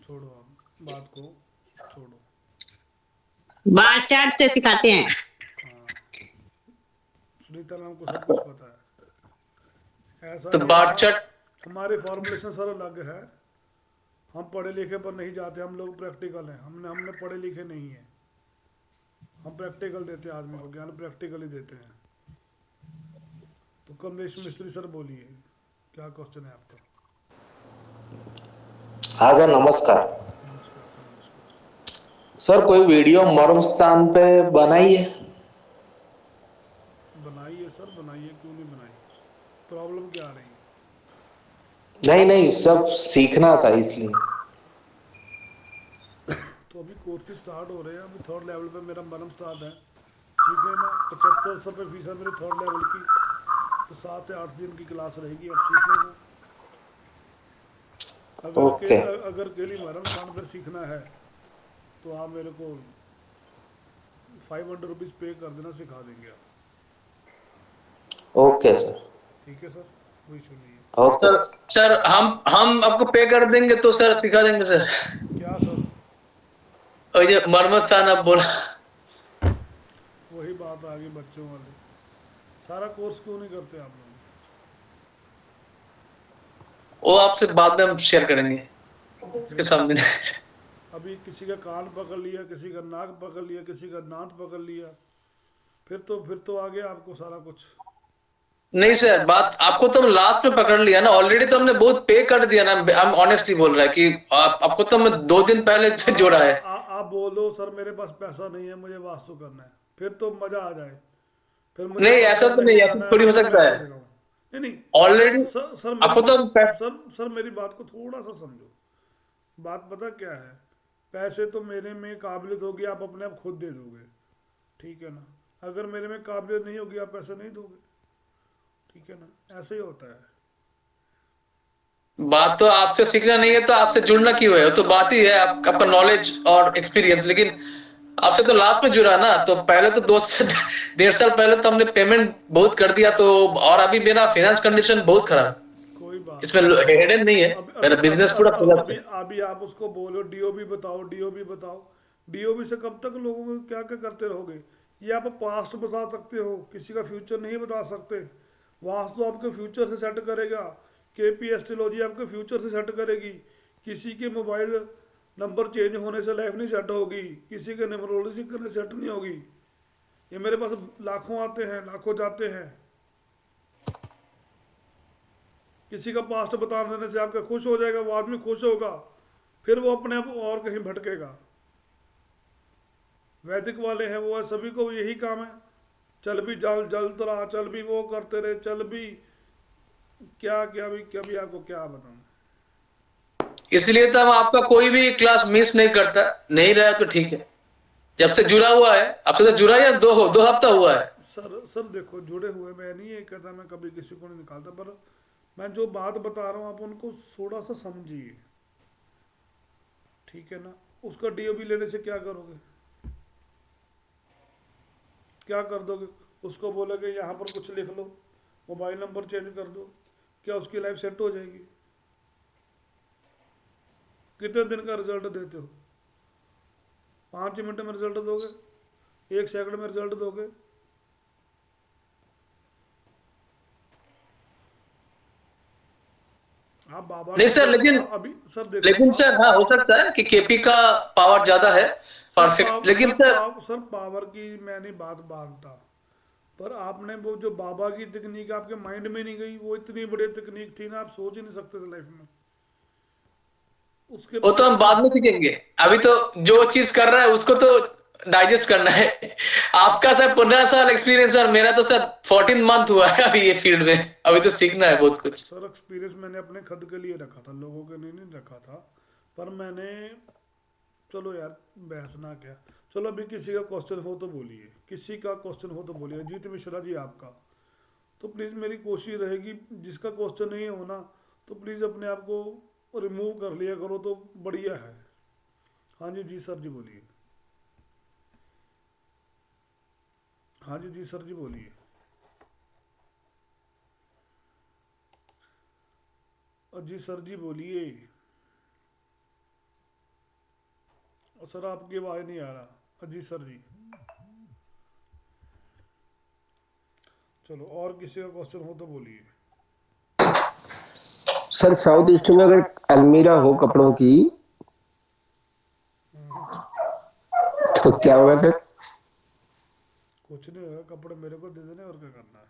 छोड़ो आप बात को, छोड़ो। बार चार्ट से सिखाते हैं। सुनीता मैम को सब कुछ पता है। ऐसा तो नहीं बार है, चार्ट हमारी फॉर्मुलेशन सर अलग है। हम पढ़े लिखे पर नहीं जाते, हम लोग प्रैक्टिकल हैं, हमने पढ़े लिखे नहीं हैं, हम प्रैक्टिकल देते हैं आदमी को, ज्ञान प्रैक्टिकल ही देते हैं। तो कमलेश मिस्त्री सर बोलिए, क्या क्वेश्चन है आपका? हाँ सर नमस्कार। सर कोई वीडियो मर्म स्थान पे बनाई है? बनाइए सर, बनाइए, क्यों नहीं बनाई? प्रॉब्लम क्या आ रही है? नहीं सब सीखना था इसलिए। तो अभी कोर्सेज स्टार्ट हो रहे हैं, अभी 3rd लेवल पे मेरा मर्म स्टार्ट है, ठीक है ना। 7500 रुपये फीस है मेरी 3rd लेवल की, तो 7 या 8 दिन की क्लास रहेगी, अब सीख लेना। अगर केली मरम स्थान पर सीखना है तो आप मेरे को 500 रुपीज़ पे कर देना, सिखा देंगे आप। Okay sir. ठीक है सर, कोई इशू नहीं है। सर हम आपको पे कर देंगे तो सर सिखा देंगे सर। क्या सर? और ये मर्मस्थान आप बोला, वही बात आ गई बच्चों वाली। सारा कोर्स क्यों नहीं करते आप लोग? वो आपसे बाद में हम शेयर करेंगे इसके सामने। अभी किसी का कान पकड़ लिया, किसी का नाक पकड़ लिया, किसी का दांत पकड़ लिया, फिर तो आ गया आपको सारा कुछ। नहीं सर, बात आपको तो हम लास्ट में पकड़ लिया ना, ऑलरेडी तो हमने बहुत पे कर दिया ना। हम ऑनेस्टली बोल रहा है कि आपको तो हमने 2 दिन पहले जोड़ा है। आप बोलो सर मेरे पास पैसा नहीं है, मुझे वास्तु करना है, फिर तो मजा आ जाए। फिर मुझे नहीं ऐसा तो नहीं, ऐसा थोड़ी हो सकता है। नहीं ऑलरेडी सर आपको तो सर मेरी बात को थोड़ा सा समझो। बात पता क्या है, पैसे तो मेरे में काबिलियत होगी, आप अपने आप खुद दे दोगे, ठीक है ना। अगर मेरे में काबिलियत नहीं होगी, आप पैसे नहीं दोगे, ठीक है ना। ऐसे ही होता है। बात तो आपसे सीखना नहीं है तो आपसे जुड़ना क्यों है, तो बात ही है आपका नॉलेज और एक्सपीरियंस। लेकिन आपसे तो लास्ट में जुड़ा ना, तो पहले तो 2 से 1.5 साल पहले तो हमने पेमेंट बहुत कर दिया, तो और अभी मेरा फाइनेंस कंडीशन बहुत खराब, इसमें हेडेन नहीं है, मेरा बिजनेस पूरा अभी आप उसको बोलो डीओबी बताओ, डीओबी बताओ। डीओबी से कब तक लोगों को क्या क्या करते रहोगे? ये आप पास्ट बता सकते हो, किसी का फ्यूचर नहीं बता सकते। वास्तु आपके फ्यूचर से सेट करेगा, केपी एस्ट्रोलॉजी आपके फ्यूचर से सेट करेगी। किसी के मोबाइल नंबर चेंज होने से लाइफ नहीं सेट होगी, किसी के न्यूमरोलॉजी करने सेट नहीं होगी। ये मेरे पास लाखों आते हैं, लाखों जाते हैं। किसी का पास्ट बता देने से आपका खुश हो जाएगा, वो आदमी खुश होगा, फिर वो अपने आप और कहीं भटकेगा। वैदिक वाले हैं वो, सभी को यही काम है, चल भी जलता रहा, चल भी वो करते रहे, चल भी क्या भी आपको क्या बताऊं। इसलिए तो हम आपका कोई भी क्लास मिस नहीं करता, नहीं रहा तो ठीक है। जब से जुड़ा हुआ है, आपसे तो जुड़ा या 2 हफ्ता हुआ है। सर देखो, जुड़े हुए मैं नहीं ये कहता, मैं कभी किसी को नहीं निकालता, पर मैं जो बात बता रहा हूँ आप उनको थोड़ा सा समझिए, ठीक है ना। उसका डीओबी लेने से क्या करोगे, क्या कर दोगे? उसको बोलोगे यहाँ पर कुछ लिख लो, मोबाइल नंबर चेंज कर दो, क्या उसकी लाइफ सेट हो जाएगी? कितने दिन का रिजल्ट देते हो? 5 मिनट में रिजल्ट दोगे? 1 सेकंड में रिजल्ट दोगे? आप बाबा नहीं सर, लेकिन अभी सर देखो, लेकिन सर हाँ हो सकता है कि केपी का पावर ज्यादा है, परफेक्ट। लेकिन सर पावर की मैं नहीं बात मानता, पर आपने वो जो बाबा की तकनीक आपके माइंड में नहीं गई, वो इतनी बड़ी तकनीक थी ना, आप सोच ही नहीं सकते थे लाइफ में। उसके वो तो हम बाद में सीखेंगे, अभी तो जो चीज कर रहा है उसको तो डाइजेस्ट करना है। आपका सर 15 साल एक्सपीरियंस और मेरा तो सर 14 मंथ हुआ है अभी ये फील्ड में, अभी तो सीखना है बहुत कुछ। सर एक्सपीरियंस मैंने अपने खुद के लिए रखा था, लोगों के लिए नहीं रखा था। पर मैंने, चलो यार बहस ना क्या, चलो अभी किसी का क्वेश्चन हो तो बोलिए, किसी का क्वेश्चन हो तो बोलिए। अजीत मिश्रा जी आपका, तो प्लीज़ मेरी कोशिश रहेगी, जिसका क्वेश्चन नहीं होना तो प्लीज़ अपने आप को रिमूव कर लिया करो, तो बढ़िया है। हाँ जी सर जी बोलिए। हाँ जी सर जी बोलिए। जी सर जी बोलिए। सर आपकी आवाज़ नहीं आ रहा। जी सर जी, चलो और किसी का क्वेश्चन हो तो बोलिए। सर साउथ ईस्ट में अगर अलमीरा हो कपड़ों की तो क्या होगा सर? कुछ नहीं होगा, कपड़े मेरे को दे देने और क्या करना है।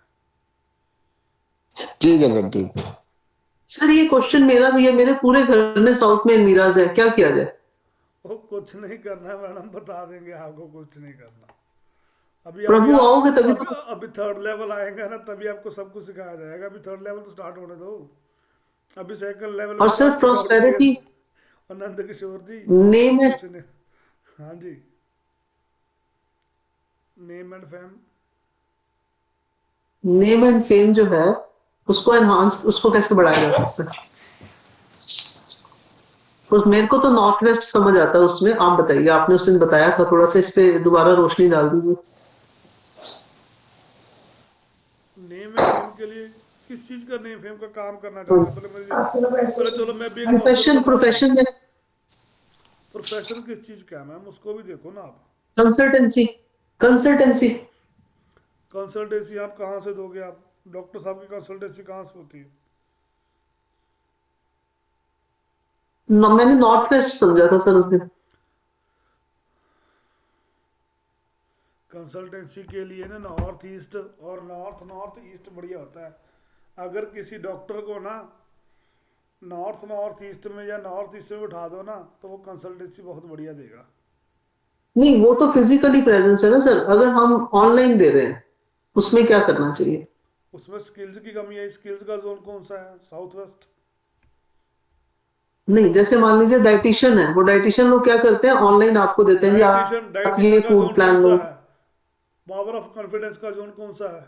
ठीक है सर, ठीक। सर ये क्वेश्चन मेरा भी है, मेरे पूरे घर में साउथ में अलमीराज है, क्या किया जाए? वो कुछ नहीं करना है मैडम, बता देंगे आपको, कुछ नहीं करना। अभी प्रभु आओगे तभी अभी, तो। अभी थर्ड लेवल आएगा ना, तभी आपको सब कुछ सिखाया जाएगा। अभी थर्ड लेवल तो स्टार्ट होने दो, अभी सेकंड लेवल और में सर आपको प्रॉस्पेरिटी और नंद किशोर जी नेम है, कुछ नहीं। हाँ जी, name and fame. Name and fame जो है उसको एनहांस, उसको कैसे बढ़ाया जा सकता है? और मेरे को तो नॉर्थ वेस्ट समझ आता है उसमें, आप बताइए, आपने उस दिन बताया था, थोड़ा सा इस पे दोबारा रोशनी डाल दीजिए। नेम एंड फेम के लिए किस चीज का नेम फेम का काम करना चाहते हैं? पहले चलो मैं भी एक प्रोफेशन, प्रोफेशन में प्रोफेशन किस चीज का है मैम, उसको भी देखो ना आप। कंसल्टेंसी, कंसल्टेंसी कंसल्टेंसी आप कहाँ से दोगे? आप डॉक्टर साहब की कंसल्टेंसी कहाँ से होती है? मैंने नॉर्थ वेस्ट समझा था सर उस दिन। कंसल्टेंसी के लिए ना नॉर्थ ईस्ट और नॉर्थ ईस्ट बढ़िया होता है। अगर किसी डॉक्टर को ना नॉर्थ ईस्ट में या नॉर्थ ईस्ट में बिठा दो ना, तो वो कंसल्टेंसी बहुत बढ़िया देगा। नहीं, वो तो फिजिकली प्रेजेंस है ना सर, अगर हम ऑनलाइन दे रहे हैं उसमें क्या करना चाहिए? उसमें स्किल्स की कमी है। स्किल्स का जोन कौन सा है? South west. नहीं, जैसे मान लीजिए डाइटिशियन है, वो डाइटिशियन लोग क्या करते हैं, ऑनलाइन आपको देते हैं जी, आप डाइटिशियन ये का फूड जोन प्लान कौन लो। सा है? पावर ऑफ कॉन्फिडेंस का जोन कौन सा है?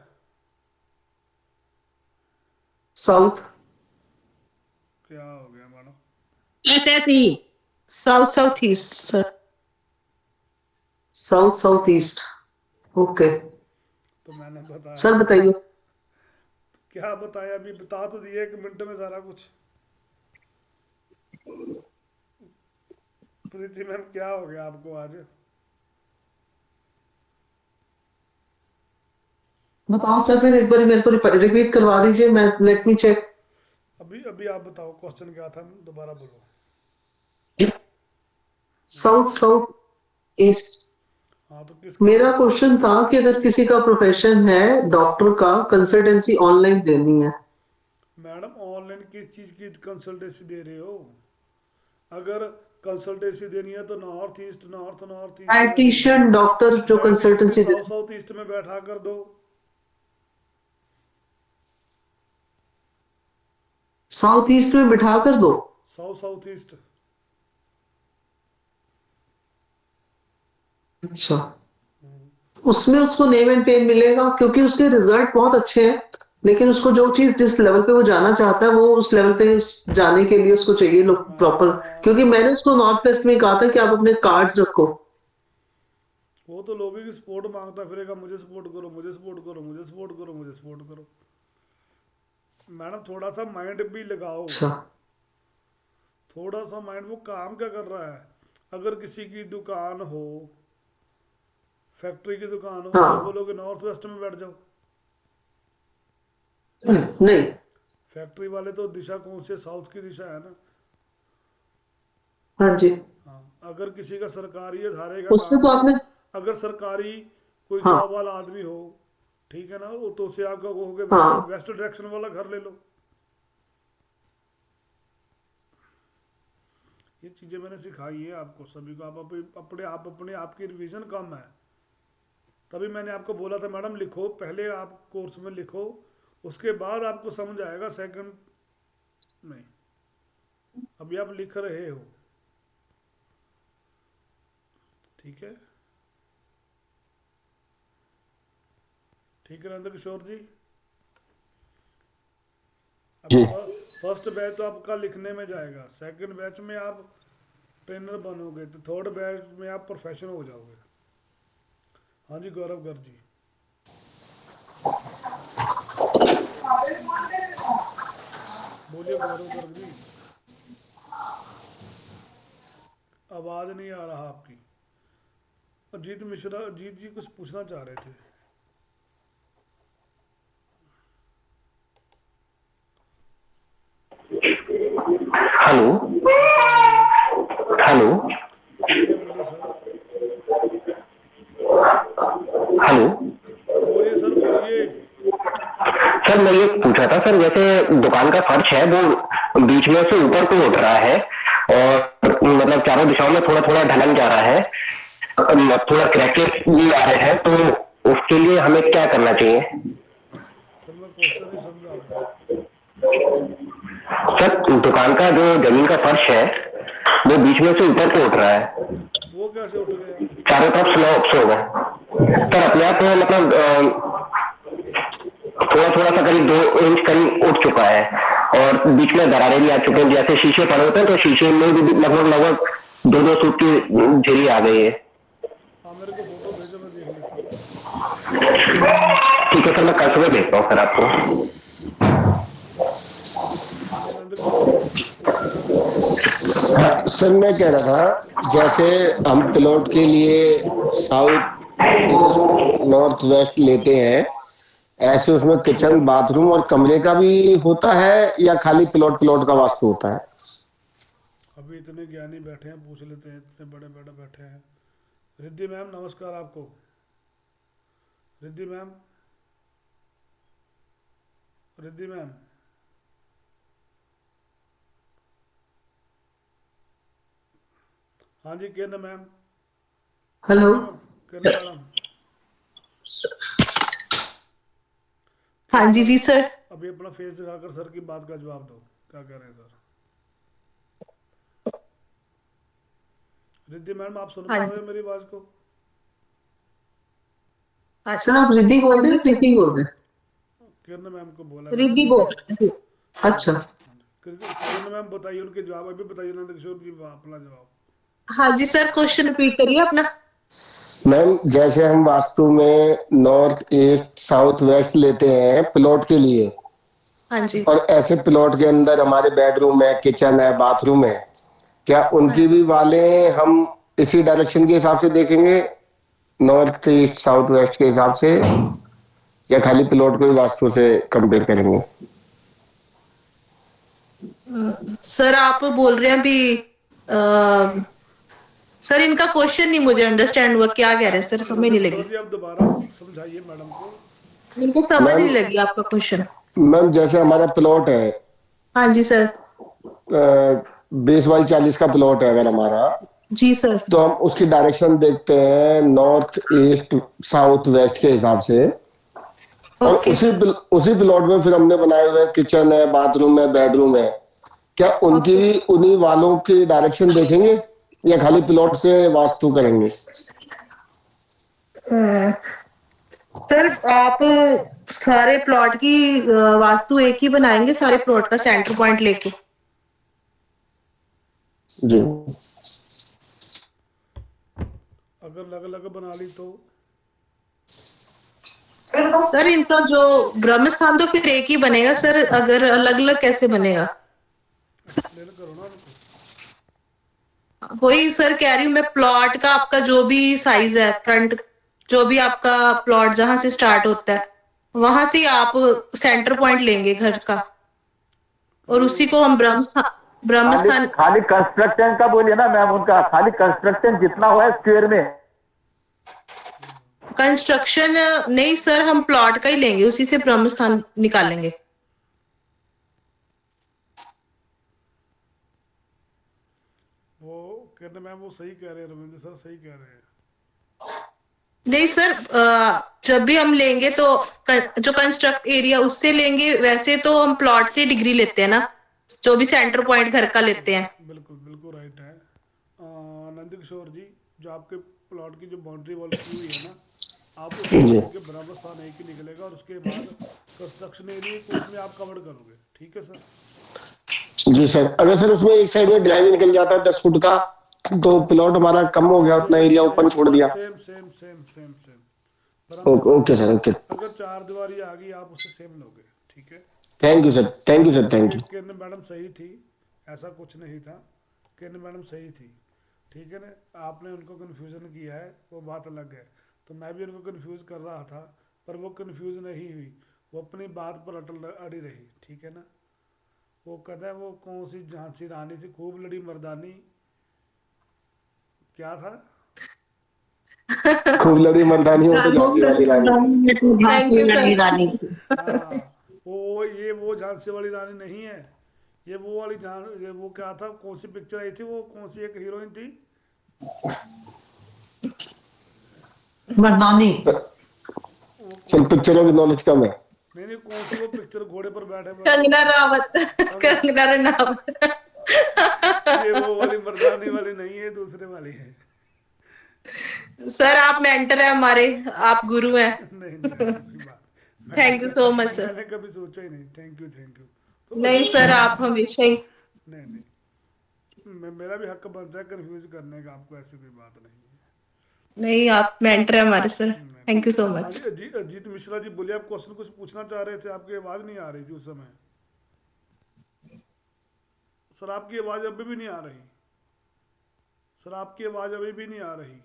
साउथ। क्या हो गया madam? SSE south south east sir. South south east, okay. तो मैंने बताया सर बताइए। क्या बताया? अभी बता तो दिए 1 मिनट में सारा कुछ। प्रीति मैम क्या हो गया आपको आज? बताओ सर, फिर एक बार मेरे को रिपीट करवा दीजिए, मैं लेट मी चेक। अभी अभी आप बताओ क्वेश्चन क्या था, दोबारा बोलो। South south east. हाँ तो किसका? मेरा क्वेश्चन था कि अगर किसी का प्रोफेशन है डॉक्टर का, कंसल्टेंसी ऑनलाइन देनी है। मैडम ऑनलाइन किस चीज की कंसल्टेंसी दे रहे हो? अगर कंसल्टेंसी देनी है तो नॉर्थ ईस्ट डाइटिशियन डॉक्टर जो कंसल्टेंसी दे, साउथ ईस्ट में बैठा कर दो। साउथ ईस्ट में बिठा कर दो। South east. अच्छा, उसमें उसको नेम एंड फेम मिलेगा क्योंकि उसके रिजल्ट बहुत अच्छे हैं, लेकिन उसको जो चीज जिस लेवल पे वो जाना चाहता है वो उस लेवल पे जाने के लिए उसको चाहिए लोग प्रॉपर। क्योंकि मैंने उसको नॉर्थ वेस्ट में कहा था कि आप अपने कार्ड्स रखो। वो तो लोगों की सपोर्ट मांगता फिरेगा, मुझे सपोर्ट करो, मुझे सपोर्ट करो, मुझे सपोर्ट करो, मुझे सपोर्ट करो। मैडम थोड़ा सा माइंड भी लगाओ। अच्छा, थोड़ा सा माइंड, वो काम क्या कर रहा है? अगर किसी की दुकान हो, फैक्ट्री की दुकान हो, हाँ। उसे बोलोगे नॉर्थ वेस्ट में बैठ जाओ। नहीं, फैक्ट्री वाले तो दिशा कौन से? साउथ की दिशा है ना। हाँ जी, हाँ, अगर किसी का सरकारी अदारे का उसमें काम तो हो, आपने, अगर सरकारी कोई हाँ। जॉब वाला आदमी हो, ठीक है ना, वो तो उसे आप कहोगे हाँ। वेस्ट डायरेक्शन वाला घर ले लो। ये चीजें मैंने सिखाई है आपको सभी को। आप अपने आप की रिवीजन कम है, तभी मैंने आपको बोला था मैडम लिखो, पहले आप कोर्स में लिखो, उसके बाद आपको समझ आएगा। सेकंड नहीं, अभी आप लिख रहे हो, ठीक है? ठीक है नंद किशोर जी। जी। फर्स्ट बैच तो आपका लिखने में जाएगा, सेकंड बैच में आप ट्रेनर बनोगे, तो थर्ड बैच में आप प्रोफेशनल हो जाओगे। हाँ जी गौरव गर्ग जी। बोलिए गौरव गर्ग जी, आवाज नहीं आ रहा आपकी। अजीत मिश्रा, अजीत जी कुछ पूछना चाह रहे थे। हेलो हेलो हेलो बोलिए सर, बोलिए। सर मैं ये पूछा था सर, जैसे दुकान का फर्श है वो बीच में से ऊपर को उठ रहा है और मतलब चारों दिशाओं में थोड़ा थोड़ा ढलन जा रहा है, थोड़ा क्रैकेस भी आ रहे हैं, तो उसके लिए हमें क्या करना चाहिए? सर मैं क्वेश्चन नहीं समझा आपका। सर दुकान का जो जमीन का फर्श है वो बीच में से ऊपर को उठ रहा है, वो कैसे उठ गया? चारों तरफ स्लैब्स हो गए सर, अपने आप में मतलब थोड़ा थोड़ा सा करीब 2 इंच करीब उठ चुका है और बीच में दरारें भी आ चुके हैं, जैसे शीशे पड़े होते हैं तो शीशे में भी लगभग लगभग 2-2 फुट की झिरी आ गई है। मेरे को फोटो भेजो, मैं देख लेता हूँ। ठीक है सर, मैं कल सुबह भेजता हूँ सर आपको। हाँ, सर मैं कह रहा था जैसे हम प्लॉट के लिए साउथ नॉर्थ वेस्ट लेते हैं, ऐसे उसमें किचन बाथरूम और कमरे का भी होता है या खाली प्लॉट प्लॉट का वास्तु होता है? अभी इतने ज्ञानी बैठे हैं, पूछ लेते हैं, इतने बड़े बड़े बैठे हैं। रिद्धि मैम नमस्कार आपको। रिद्धि मैम, रिद्धि मैम, हाँ जी किरण मैम। हेलो किरण मैडम। हाँ जी जी सर। अभी अपना फेस दिखाकर सर की बात का जवाब दो, क्या कह रहे हैं सर? रिद्धि मैडम आप सुन पा रहे हो मेरी आवाज को? सर आप रिद्धि बोल रहे हैं, प्रीति बोल रहे हैं? किरण मैम को बोला। रिद्धि बोल। अच्छा किरण मैम बताइए उनके जवाब, अभी बताइए नंद किशोर जी अपना जवाब। हाँ जी सर, क्वेश्चन रिपीट करिए अपना। मैम जैसे हम वास्तु में नॉर्थ ईस्ट साउथ वेस्ट लेते हैं प्लॉट के लिए, हाँ जी। और ऐसे प्लॉट के अंदर हमारे बेडरूम है, किचन है, बाथरूम है, क्या उनकी भी वालें हम इसी डायरेक्शन के हिसाब से देखेंगे, नॉर्थ ईस्ट साउथ वेस्ट के हिसाब से, या खाली प्लॉट को ही वास्तु से कंपेयर करेंगे? सर आप बोल रहे हैं अभी सर इनका क्वेश्चन नहीं मुझे अंडरस्टैंड हुआ, क्या कह रहे हैं सर, समझ नहीं लगी। आप दोबारा समझाइए मैडम को। इनको समझ नहीं लगी आपका क्वेश्चन। मैम जैसे हमारा प्लॉट है, हाँ जी सर। 20x40 का प्लॉट है अगर हमारा, जी सर। तो हम उसकी डायरेक्शन देखते हैं नॉर्थ ईस्ट साउथ वेस्ट के हिसाब से, और उसी प्लॉट में फिर हमने बनाए हुए किचन है, बाथरूम है, बेडरूम है, क्या उनकी भी उन्हीं वालों की डायरेक्शन देखेंगे या खाली प्लॉट से वास्तु करेंगे? सर आप सारे प्लॉट की वास्तु एक ही बनाएंगे, सारे प्लॉट का सेंटर पॉइंट लेके? जी। अगर अलग अलग बना ली तो? सर इनका जो ब्रह्म स्थान तो फिर एक ही बनेगा सर, अगर अलग अलग कैसे बनेगा? एक्सप्लेन करो ना उनको। वही सर कह रही हूँ मैं, प्लॉट का आपका जो भी साइज है, फ्रंट जो भी आपका प्लॉट जहां से स्टार्ट होता है वहां से आप सेंटर पॉइंट लेंगे घर का, और उसी को हम ब्रह्म स्थान। खाली कंस्ट्रक्शन का बोलिए ना मैम, उनका खाली कंस्ट्रक्शन जितना हुआ है स्क्वायर में। कंस्ट्रक्शन नहीं सर, हम प्लॉट का ही लेंगे, उसी से ब्रह्म स्थान निकालेंगे। वो कहते मैम वो सही कह रहे हैं, रविंद्र सर सही कह रहे हैं। नहीं सर, जब भी हम लेंगे तो जो कंस्ट्रक्ट एरिया उससे लेंगे, वैसे तो हम प्लॉट से डिग्री लेते हैं ना, जो भी सेंटर पॉइंट घर का लेते हैं। बिल्कुल बिल्कुल राइट है। नंद किशोर जी, जो आपके प्लॉट की जो बाउंड्री वॉल की हुई है ना, आप उसके बराबर स्थान एक ही निकलेगा, और उसके बाद कंस्ट्रक्शन एरिया को उसमें आप कवर करोगे। ठीक है सर? जी सर। अगर सर उसमें एक साइड में ड्राइव निकल जाता है 10 फुट का, तो प्लॉट हमारा कम हो गया, उतना एरिया ओपन छोड़ दिया। Same same same same same. Okay sir, okay. अगर 4 दीवारी आ गई आप उससे सेम लोगे। ठीक है? Thank you sir, thank you sir, thank you. Kiran madam सही थी, ऐसा कुछ नहीं था, किरण मैडम सही थी। ठीक है ना? आपने उनको कन्फ्यूजन किया है, वो बात अलग है। तो मैं भी उनको कन्फ्यूज कर रहा था, पर वो कन्फ्यूज नहीं हुई, वो अपनी बात पर अड़ी रही। ठीक है ना? वो कहते हैं वो कौन सी झांसी रानी थी, खूब लड़ी मर्दानी, क्या था? खूब लड़ी मर्दानी हो तो झांसी वाली रानी थी। झांसी वाली रानी हाँ, वो झांसी वाली रानी नहीं है, ये वो वाली ये वो क्या था, कौन सी पिक्चर आई थी, वो कौन सी एक हीरोइन थी? मर्दानी। सब पिक्चरों की नॉलेज कम है। नहीं, कौन सी वो पिक्चर घोड़े पर बैठे कंगना रनावत। कंगना रनावत। ये वो वाली मर्दानी वाली नहीं है, दूसरे वाली है। सर आप मेंटर है हमारे, आप गुरु हैं। नहीं thank you so much sir. मैंने कभी सोचा ही नहीं। थैंक यू तो नहीं सर, आप हमेशा ही। नहीं, मेरा भी हक बनता है कंफ्यूज करने का, आपको ऐसी कोई बात नहीं है। नहीं, आप मेंटर है हमारे sir. Thank you so much. Ajit Mishra ji बोलिए, आप क्वेश्चन कुछ पूछना चाह रहे थे, आपकी आवाज नहीं आ रही थी उस समय। सर आपकी आवाज अभी भी नहीं आ रही, सर आपकी आवाज अभी भी नहीं आ रही।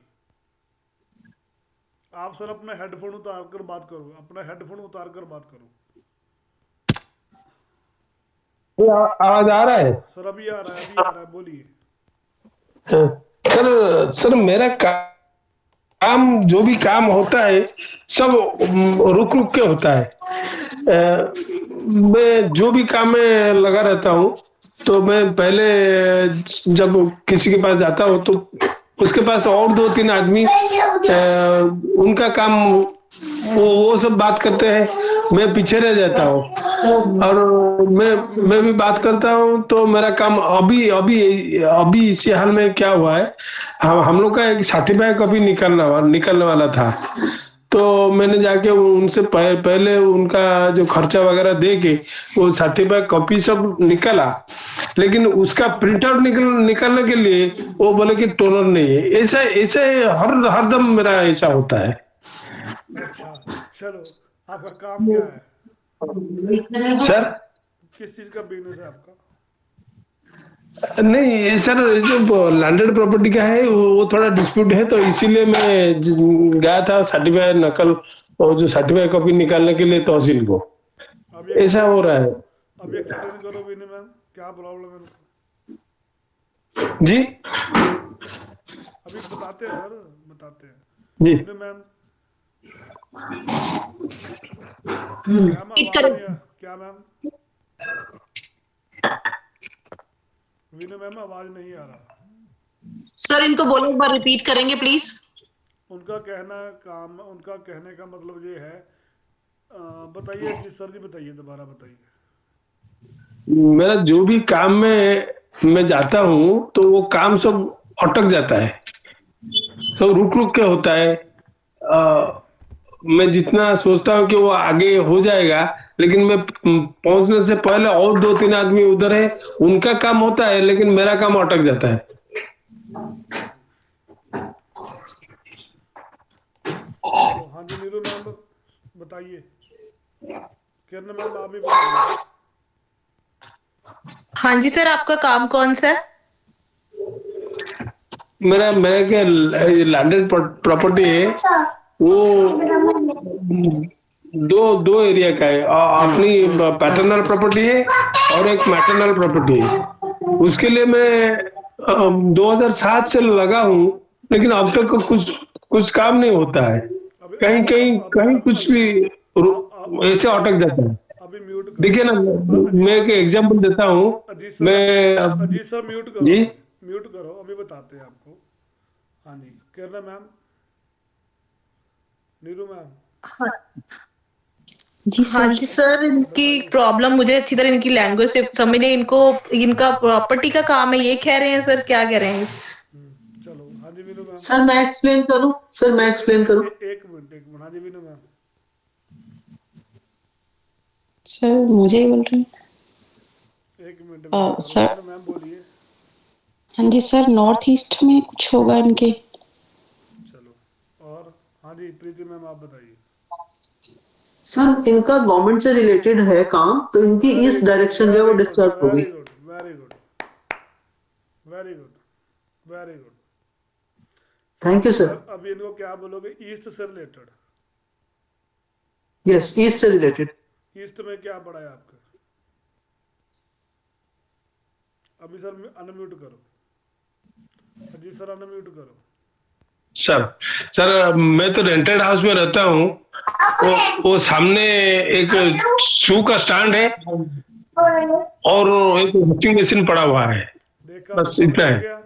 आप सर अपना हेडफोन उतार कर बात करो, अपना हेडफोन उतार कर बात करो। आवाज आ रहा है? सर अभी आ रहा है, अभी आ रहा है, बोलिए। सर मेरा काम जो भी काम होता है सब रुक रुक के होता है। मैं जो भी काम में लगा रहता हूँ, तो मैं पहले जब किसी के पास जाता हूँ तो उसके पास और 2-3 आदमी उनका काम वो सब बात करते हैं, मैं पीछे रह जाता हूँ। और मैं भी बात करता हूँ, तो मेरा काम अभी इसी हाल में क्या हुआ है, हम लोग का एक सर्टिफाइड कॉपी निकलने वाला था। तो मैंने जाके उनसे पहले उनका जो खर्चा वगैरह दे के वो सर्टिफाइड कॉपी सब निकला, लेकिन उसका प्रिंट आउट निकलने के लिए वो बोले कि टोनर नहीं है। ऐसा हरदम मेरा ऐसा होता है। अच्छा, चलो आपका काम क्या है सर? किस चीज का बिजनेस है आपका? नहीं सर, जो लैंडेड प्रॉपर्टी का है वो थोड़ा डिस्प्यूट है, तो इसीलिए मैं गया था सर्टिफाइड नकल और जो सर्टिफाइड कॉपी निकालने के लिए तहसील को। ऐसा हो रहा है। अभी एक्सप्लेन करो विनी मैम, क्या प्रॉब्लम है? जी अभी बताते हैं सर, बताते हैं जी। विनी मैम, क्या मैम? विनय मैम आवाज नहीं आ रहा सर, इनको बोलो एक बार रिपीट करेंगे प्लीज। उनका कहने का मतलब ये है, बताइए जी सर जी, बताइए, दोबारा बताइए। मेरा जो भी काम में मैं जाता हूँ तो वो काम सब अटक जाता है, सब रुक रुक के होता है। मैं जितना सोचता हूँ कि वो आगे हो जाएगा, लेकिन मैं पहुंचने से पहले और 2-3 आदमी उधर है, उनका काम होता है, लेकिन मेरा काम अटक जाता है। हाँ जी नीरू मैम बताइए। किरण मैम आप भी बताइए। हाँ जी सर, आपका काम कौन सा है? मेरा क्या लैंडेड प्रॉपर्टी है, वो दो एरिया का है। अपनी पैटर्नल प्रॉपर्टी है और एक मैटरनल प्रॉपर्टी है। उसके लिए मैं 2007 से लगा हूँ, लेकिन अब तक कुछ काम नहीं होता है। कहीं कुछ भी ऐसे अटक जाता है। देखिए ना, मैं एक एग्जांपल देता हूँ। मैं अजीत सर म्यूट करो, जी म्यूट करो, अभी बताते हैं आपको। हाँ जी किरण मैम, नीरू मैम। जी सर। हाँ जी सर, इनकी प्रॉब्लम मुझे अच्छी तरह इनकी लैंग्वेज से समझ नहीं, इनका प्रॉपर्टी का काम है, ये कह रहे हैं सर, क्या कह रहे हैं? चलो हाँ जी विनू मैम। सर मैं एक्सप्लेन करूं? सर मैं एक्सप्लेन करूं? एक मिनट हाँ जी विनू मैम। सर मुझे ही बोल रहे हैं? एक मिनट सर मैम बोलिए। हाँ जी सर, नॉर्थ ईस्ट में कुछ होगा इनके। चलो, और हाँ जी प्रीति मैम आप बताइए। सर इनका गवर्नमेंट से रिलेटेड है काम, तो इनकी ईस्ट डायरेक्शन जो है वो डिस्टर्ब होगी। Very good, very good, very good. Thank you sir. अभी इनको क्या बोलोगे? ईस्ट से रिलेटेड? यस, ईस्ट से रिलेटेड। ईस्ट में क्या पड़ा है आपका? अभी सर अनम्यूट करो। जी सर अनम्यूट करो। सर मैं तो रेंटेड हाउस में रहता हूँ। वो सामने एक शू का स्टैंड है और एक वॉशिंग मशीन पड़ा हुआ है, देखा बस तो इतना हो है। गया।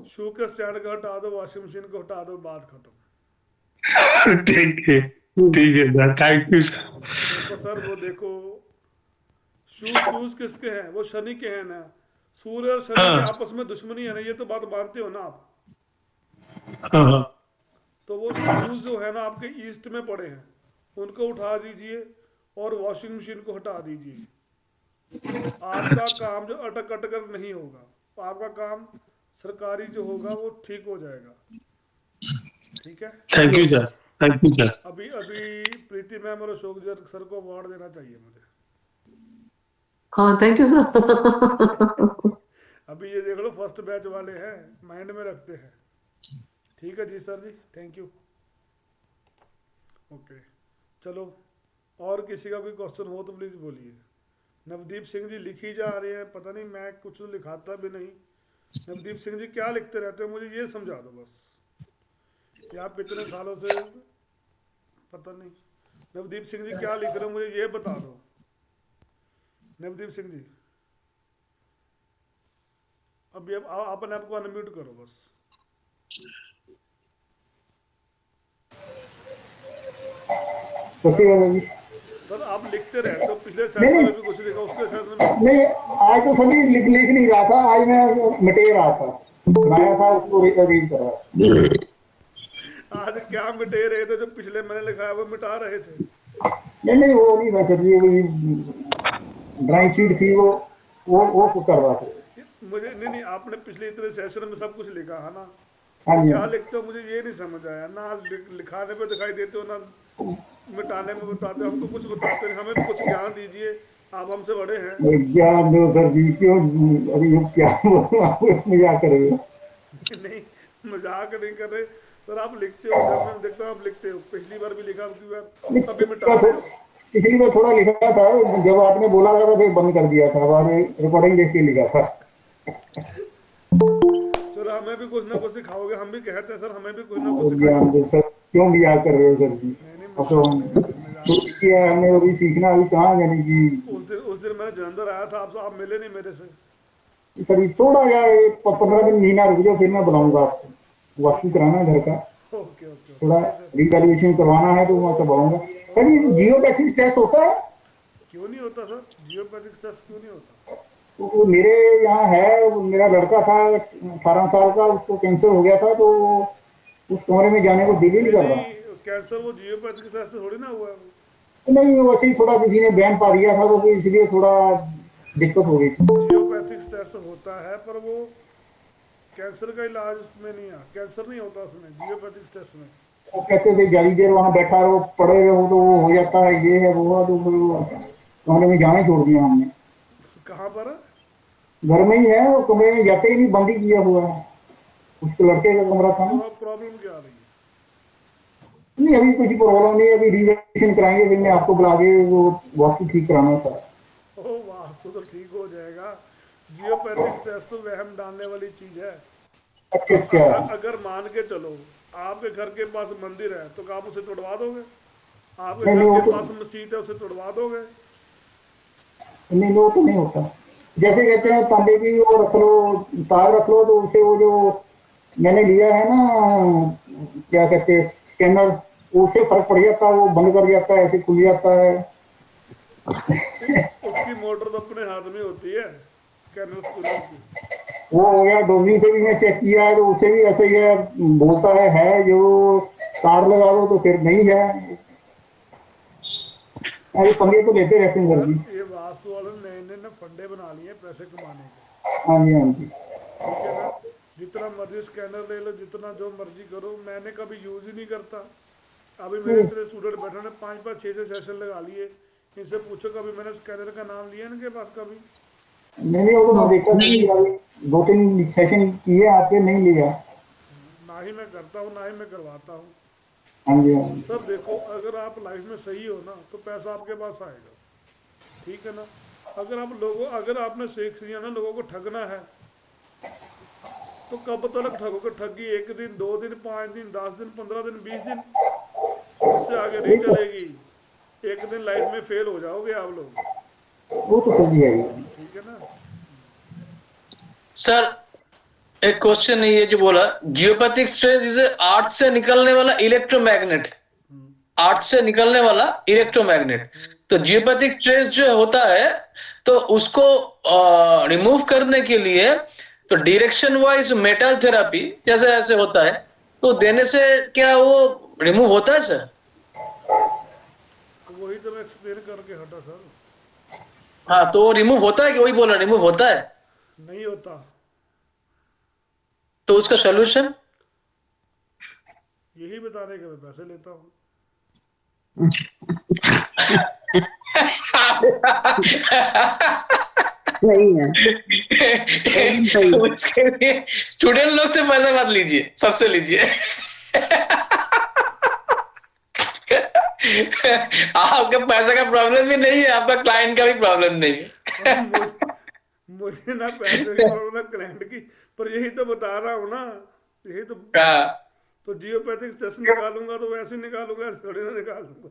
शू के स्टैंड को हटा दो, वॉशिंग मशीन को हटा दो, बात खत्म। ठीक है सर, थैंक यू सर। देखो सर वो देखो, शूज किसके हैं? वो शनि के हैं ना। सूर्य और शनि की आपस में दुश्मनी है ना, ये तो बात मानते हो ना आप? हाँ। तो वो शूज जो है ना आपके ईस्ट में पड़े हैं, उनको उठा दीजिए और वॉशिंग मशीन को हटा दीजिए। आपका काम जो अटक अटक कर नहीं होगा, आपका काम सरकारी जो होगा वो ठीक हो जाएगा। ठीक है, thank you sir, thank you sir. अभी अभी प्रीति मैम और अशोक सर को अवार्ड देना चाहिए मुझे। हाँ थैंक यू सर। अभी ये देख लो फर्स्ट बैच वाले हैं, माइंड में रखते हैं। ठीक है जी सर जी, थैंक यू। ओके चलो, और किसी का कोई क्वेश्चन हो तो प्लीज़ बोलिए। नवदीप सिंह जी लिखी जा रहे हैं, पता नहीं मैं कुछ लिखाता भी नहीं। नवदीप सिंह जी क्या लिखते रहते हो, मुझे ये समझा दो बस। या आप इतने सालों से पता नहीं। नवदीप सिंह जी क्या लिख रहे हो, मुझे ये बता दो। नवदीप सिंह जी अभी अब अपने आप को अनम्यूट करो बस। सर आप लिखते रहते हो, पिछले सेशन में भी कुछ लिखा, उसके सेशन में नहीं, आज तो सभी लिख नहीं रहा था, आज मैं मिटे रहा था, बनाया था उसको रीड कर रहा। आज क्या मिटे रहे थे? जो पिछले मैंने लिखा है वो मिटा रहे थे? नहीं वो नहीं था सर, ये वही ड्राइंग शीट थी, वो कर रहा था। मुझे नहीं, आपने पिछले इतने सेशन में सब कुछ लिखा है ना, हाँ जी। क्या लिखते हो मुझे ये नहीं समझ आया ना। लिखाने पे दिखाई देते हो ना, मिटाने में बताते हो। हमको कुछ बताते हैं, हमें कुछ ज्ञान दीजिए, आप हमसे बड़े हैं। ज्ञान दो सर जी, क्यों अभी क्या मजाक कर रहे हो? नहीं मजाक नहीं कर रहे सर, आप लिखते हो, जब मैं देखता हूँ आप लिखते हो। पिछली बार भी लिखा, अभी मिटा रहे हो। पिछली बार थोड़ा लिखा था, जब आपने बोला था फिर बंद कर दिया था, बाद में रिकॉर्डिंग देख के लिखा था। सर हमें भी कुछ ना कुछ सिखाओगे, हम भी कहते हैं सर हमें भी कुछ ना कुछ ज्ञान दो सर, क्यों मजाक कर रहे हो सर जी? हमने अभी सीखना, अभी कहाँ जाने की। उस दिन मैंने जलंधर आया था, आप मिले नहीं मेरे से। सर थोड़ा यार 15 दिन महीना रुक जाओ, फिर मैं बुलाऊंगा आपको। वास्तु कराना है घर का, थोड़ा रिवैल्यूएशन करवाना है तो मैं करवाऊंगा। सर ये जियोपैथिक टेस्ट होता है? क्यों नहीं होता सर, जियोपैथिक टेस्ट क्यों नहीं होता? तो मेरे यहाँ है, मेरा लड़का था 18 साल का, उसको कैंसर हो गया था, तो उस कमरे में जाने को दिल ही नहीं कर रहा। कैंसर वो जियोपैथिक टेस्ट से थोड़ी ना हुआ है। नहीं वैसे ही थोड़ा किसी ने बैन पा दिया था, तो इसलिए थोड़ा दिक्कत हो गई थी। जियोपैथिक टेस्ट होता है, पर वो कैंसर का इलाज उसमें नहीं है, कैंसर नहीं होता उसमें, जियोपैथिक टेस्ट में। वो कहते थे ज्यादा देर वहाँ बैठा रहो, पड़े रहो तो वो हो जाता है, ये है वो है, तो कमरे में जाना ही छोड़ दिया हमने। कहाँ पर? घर में ही है, वो कमरे में जाते ही नहीं, बंद ही किया हुआ है। उसके लड़के का कमरा था। प्रॉब्लम क्या आ रही है? नहीं अभी कुछ प्रॉब्लम नहीं है, अभी रिवैल्यूएशन कराएंगे, फिर मैं आपको बुला के वो वास्तु ठीक कराना है सर। ओ वास्तु तो ठीक हो जाएगा, जियोपैथिक टेस्ट तो वहम डालने वाली चीज है। अच्छा अगर मान के चलो आपके घर के पास मंदिर है तो आप उसे तोड़वा दोगे? आपके नहीं, घर के तो, पास मस्जिद है, उसे तोड़वा दोगे? नहीं वो तो नहीं होता। जैसे कहते हैं तांबे की वो रख लो, तार रख लो, तो उसे वो जो मैंने लिया है ना, क्या कहते हैं स्कैनर, उससे फर्क पड़ जाता है, वो बंद कर जाता है, ऐसे खुल जाता है। उसकी मोटर तो अपने हाथ में होती है, स्कैनर की। वो हो गया, डोजी से भी मैं चेक किया है, तो उसे भी ऐसा ही है, बोलता है जो तार लगा लो, तो फिर नहीं है। अरे पंगे तो लेते रहते हैं सर जी। ये वास्तु वाले नए फंडे बना लिए पैसे कमाने के। हाँ जी हाँ जी, ठीक है ना, जितना मर्जी स्कैनर ले लो, जितना जो मर्जी करो, मैंने कभी यूज ही नहीं करता। अभी मेरे इतने स्टूडेंट बैठे ने 5-5, 6 सेशन लगा लिए, इनसे पूछो कभी मैंने स्कैनर का नाम लिया इनके पास कभी? नहीं वो तो मैं देखा, 2-3 सेशन किए आपके, नहीं लिया। ना ही मैं करता हूँ, ना ही मैं करवाता हूँ। हाँ जी सर देखो, अगर आप लाइफ में सही हो ना तो पैसा आपके पास आएगा, ठीक है ना। अगर आपने सीख लिया ना लोगों को ठगना है, तो कब तक ठगोगे? ठगी 1 दिन, 2 दिन, 5 दिन, 10 दिन, 15 दिन, 20 दिन, उससे आगे नहीं चलेगी। एक दिन लाइफ में फेल हो जाओगे आप लोग। वो तो समझ आएगी। ठीक है ना सर? एक क्वेश्चन है ये जो बोला, जियोपैथिक स्ट्रेस जैसे आर्ट से निकलने वाला इलेक्ट्रोमैग्नेट, आर्ट से निकलने वाला इलेक्ट्रोमैग्नेट, तो जियोपैथिक स्ट्रेस जो होता है तो उसको रिमूव करने के लिए तो डायरेक्शन वाइज मेटल थेरापी जैसे ऐसे होता है, तो देने से क्या वो रिमूव होता है सर? वही तो मैं एक्सप्लेन करके हटा सर। हाँ, तो वो रिमूव होता है कि वही बोला रिमूव होता है? नहीं होता। तो उसका सोल्यूशन? यही बताने के मैं पैसे लेता हूँ। सही है। उसके लिए स्टूडेंट लोग से पैसा मत लीजिए, सबसे लीजिए। आपका पैसे का प्रॉब्लम भी नहीं है, आपका क्लाइंट का भी प्रॉब्लम नहीं है। मुझे ना पैसे की प्रॉब्लम ना क्लाइंट की, पर यही तो बता रहा हूँ ना, यही तो। तो जियोपैथिक स्ट्रेस निकालूंगा तो वैसे ही निकालूंगा, ऐसे थोड़ी ना निकालूंगा।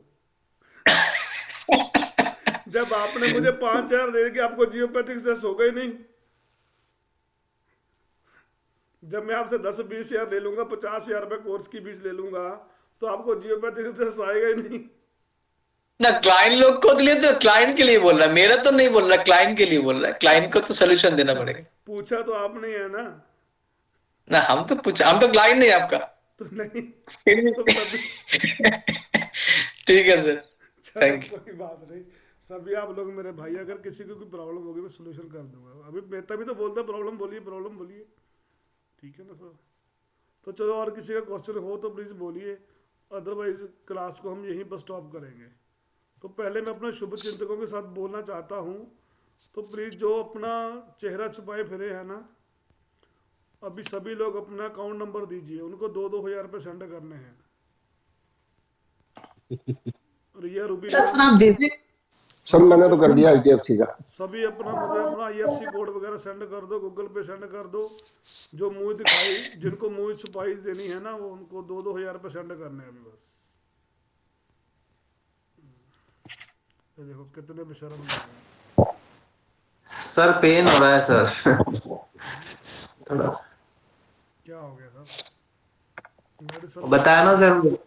जब आपने मुझे 5,000 दे दिए, आपको जियोपैथिक स्ट्रेस होगा ही नहीं। जब मैं आपसे 10-20 हज़ार ले लूंगा, 50,000 रुपए कोर्स की फीस ले लूंगा, तो आपको जियोपैथिक स्ट्रेस आएगा ही नहीं ना। क्लाइंट लोग को लिए तो क्लाइंट के लिए बोल रहा है, मेरा तो नहीं बोल रहा, क्लाइंट के लिए बोल रहा है। क्लाइंट को तो सोल्यूशन देना पड़ेगा। पूछा तो आपने है ना। ना हम तो पूछा, हम तो क्लाइंट नहीं आपका। तो नहीं तो ठीक है सर, थैंक यू। कोई बात नहीं, सभी आप लोग मेरे भाई, अगर किसी को कोई प्रॉब्लम होगी मैं सोल्यूशन कर दूंगा। अभी मैं तभी तो बोलता प्रॉब्लम बोलिए, प्रॉब्लम बोलिए। ठीक है ना सर? तो चलो, और किसी का क्वेश्चन हो तो प्लीज़ बोलिए, अदरवाइज क्लास को हम यहीं पर स्टॉप करेंगे। तो पहले मैं अपने शुभ चिंतकों के साथ बोलना चाहता हूँ, तो प्लीज़ जो अपना चेहरा छुपाए फिरे हैं ना, अभी सभी लोग अपना अकाउंट नंबर दीजिए, उनको 2-2 हज़ार रुपये सेंड करने हैं। रिया रूबी सर मैंने तो कर दिया HDFC का। सभी अपना मुझे अपना IFC कोड वगैरह सेंड कर दो, गूगल पे सेंड कर दो। जो मुंह दिखाई, जिनको मुंह छुपाई देनी है ना, वो उनको 2-2 हज़ार रुपये सेंड करने हैं अभी बस। ये देखो कितने बेशर्म लोग हैं। सर पेन हो रहा है सर। थोड़ा क्या हो गया सर? बताया ना सर,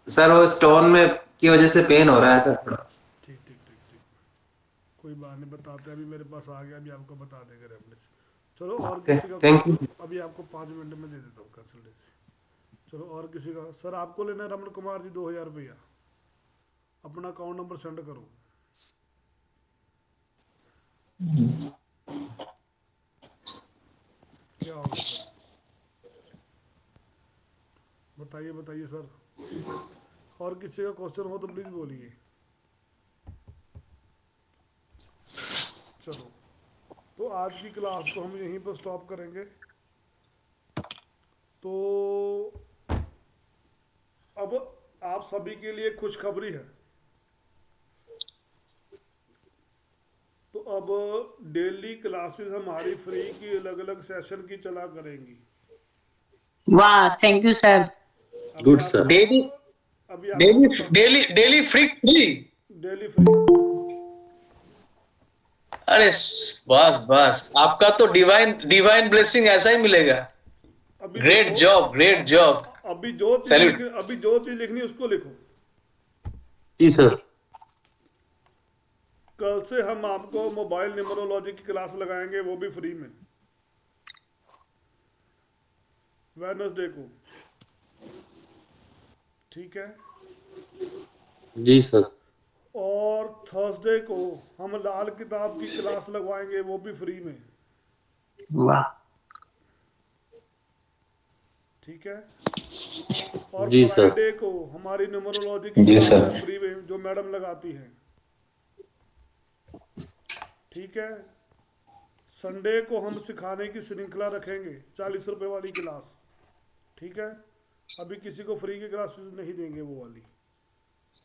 सर वो स्टोन में की वजह से पेन हो रहा है सर थोड़ा। ठीक, कोई बात नहीं, बताते हैं। अभी मेरे पास आ गया, अभी आपको बता देंगे रेफरेंस। चलो, और किसी का थैंक यू। अभी आपको 5 मिनट में दे देता हूँ कंसल्टेंसी। चलो, और किसी का? सर आपको लेना है रमन कुमार जी 2,000 रुपया। अपना अकाउंट नंबर सेंड करो। क्या हो गया सर? बताइए सर। और किसी का क्वेश्चन हो तो प्लीज बोलिए। चलो, तो आज की क्लास को हम यहीं पर स्टॉप करेंगे। तो अब आप सभी के लिए खुशखबरी है। तो अब डेली क्लासेस हमारी फ्री की अलग अलग सेशन की चला करेंगी। वाह, thank you sir. Good sir. Daily free. Daily free. अरे बस आपका तो डिवाइन ब्लेसिंग ऐसा ही मिलेगा। Great job. अभी जो चीज लिखनी उसको लिखो। जी सर। कल से हम आपको मोबाइल न्यूमरोलॉजी की क्लास लगाएंगे, वो भी फ्री में, वेडनेसडे को। ठीक है जी सर। और थर्सडे को हम लाल किताब की क्लास लगवाएंगे, वो भी फ्री में। वाह। ठीक है। और जी सर। फ्राइडे को हमारी न्यूमरोलॉजी की क्लास है फ्री में, जो मैडम लगाती हैं। ठीक है। संडे को हम सिखाने की श्रृंखला रखेंगे, 40 रुपए वाली क्लास। ठीक है। अभी किसी को फ्री की क्लासेस नहीं देंगे वो वाली।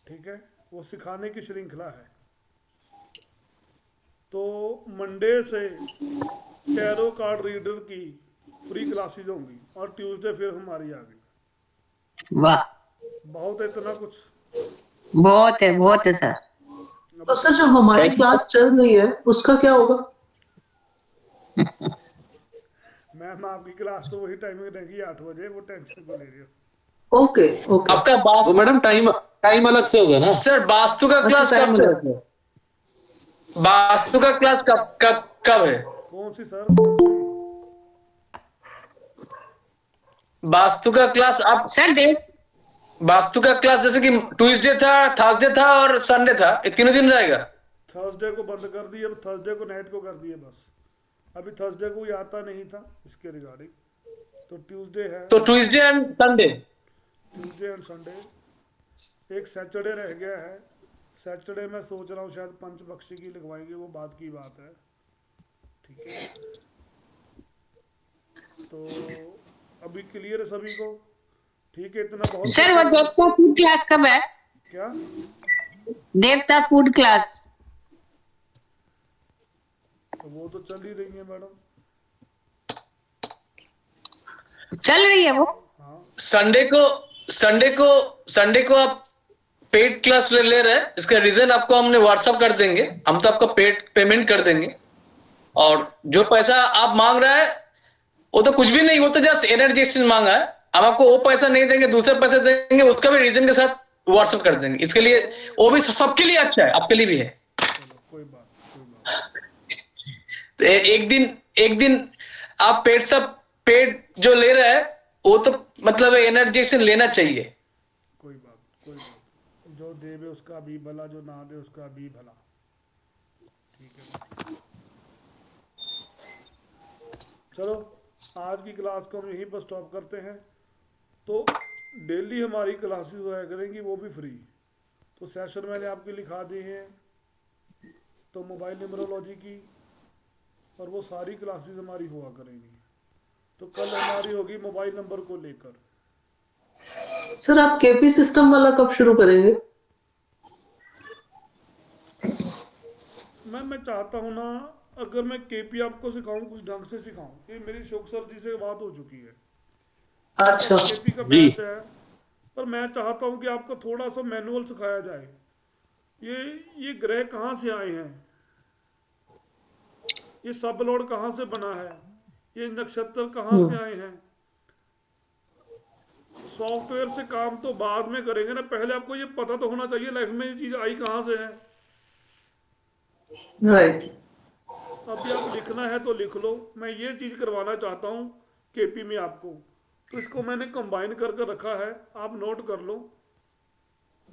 ठीक है, वो सिखाने की श्रृंखला है। तो मंडे से टैरो कार्ड रीडर की फ्री क्लासेस होंगी और ट्यूसडे फिर हमारी आ गई। वाह, बहुत है इतना कुछ। बहुत है सर। तो सर जो हमारी क्लास चल रही है उसका क्या होगा? मैम आपकी क्लास तो वही टाइमिंग रहेगी 8 बजे, वो टेंशन को ले रही हो। Okay okay. आपका वो मैडम टाइम अलग से होगा ना सर वास्तु का क्लास अच्छा, कब time चल अलग है। वास्तु का क्लास कब है? कौन सी सर, कौन सी? वास्तु का क्लास आप सर डेट वास्तु का क्लास जैसे कि ट्यूसडे था, थर्सडे था और संडे था, ये तीनों दिन रहेगा। थर्सडे को बंद कर दिए, अब थर्सडे को नाइट को कर दिए बस। अभी थर्सडे को ही आता नहीं था इसके रिगार्डिंग, तो ट्यूसडे है। तो Tuesday and Sunday, Tuesday and Sunday. एक सैटरडे रह गया है। सैटरडे मैं सोच रहा हूँ शायद पंचपक्षी की लगवाएंगे, वो बात की बात है। ठीक है, तो अभी क्लियर है सभी को? ठीक है, इतना बहुत। सर वो देवता फूड क्लास कब है? क्या? देवता फूड क्लास तो वो तो चल ही रही है मैडम। चल रही है वो। संडे को आप पेड क्लास ले रहे हैं। इसका रीजन आपको हमने व्हाट्सअप कर देंगे। हम तो आपका पेमेंट कर देंगे, और जो पैसा आप मांग रहा है वो तो कुछ भी नहीं, वो तो जस्ट एनर्जी मांगा है। हम आपको वो पैसा नहीं देंगे, दूसरे पैसे देंगे, उसका भी रीजन के साथ व्हाट्सअप कर देंगे। इसके लिए वो भी सबके लिए अच्छा है, आपके लिए भी है। कोई बात। तो एक दिन आप पेड जो ले रहे हैं वो तो मतलब एनर्जी लेना चाहिए। कोई बात। जो देवे उसका भी भला, जो ना दे उसका भी भला। ठीक है, चलो आज की क्लास को हम यहीं पर स्टॉप करते हैं। तो डेली हमारी क्लासेस हुआ करेंगी, वो भी फ्री। तो सेशन मैंने आपके लिखा दिए हैं, तो मोबाइल न्यूमरोलॉजी की, और वो सारी क्लासेस हमारी हुआ करेंगी। तो कल हमारी होगी मोबाइल नंबर को लेकर। सर आप केपी सिस्टम वाला कब शुरू करेंगे? मैं चाहता हूँ ना, अगर मैं केपी आपको सिखाऊं, कुछ ढंग से सिखाऊं। ये मेरी शोक सर जी से बात हो चुकी है। अच्छा केपी का बैच है, पर मैं चाहता हूँ कि आपको थोड़ा सा मैनुअल सिखाया जाए। ये ग्रह कहाँ से आए हैं, ये सब लॉर्ड कहाँ से बना है, ये नक्षत्र कहाँ से आए हैं। सॉफ्टवेयर से काम तो बाद में करेंगे ना, पहले आपको ये पता तो होना चाहिए लाइफ में ये चीज आई कहाँ से है। राइट। अभी आप लिखना है तो लिख लो। मैं ये चीज करवाना चाहता हूँ केपी में आपको, तो इसको मैंने कंबाइन करके रखा है, आप नोट कर लो।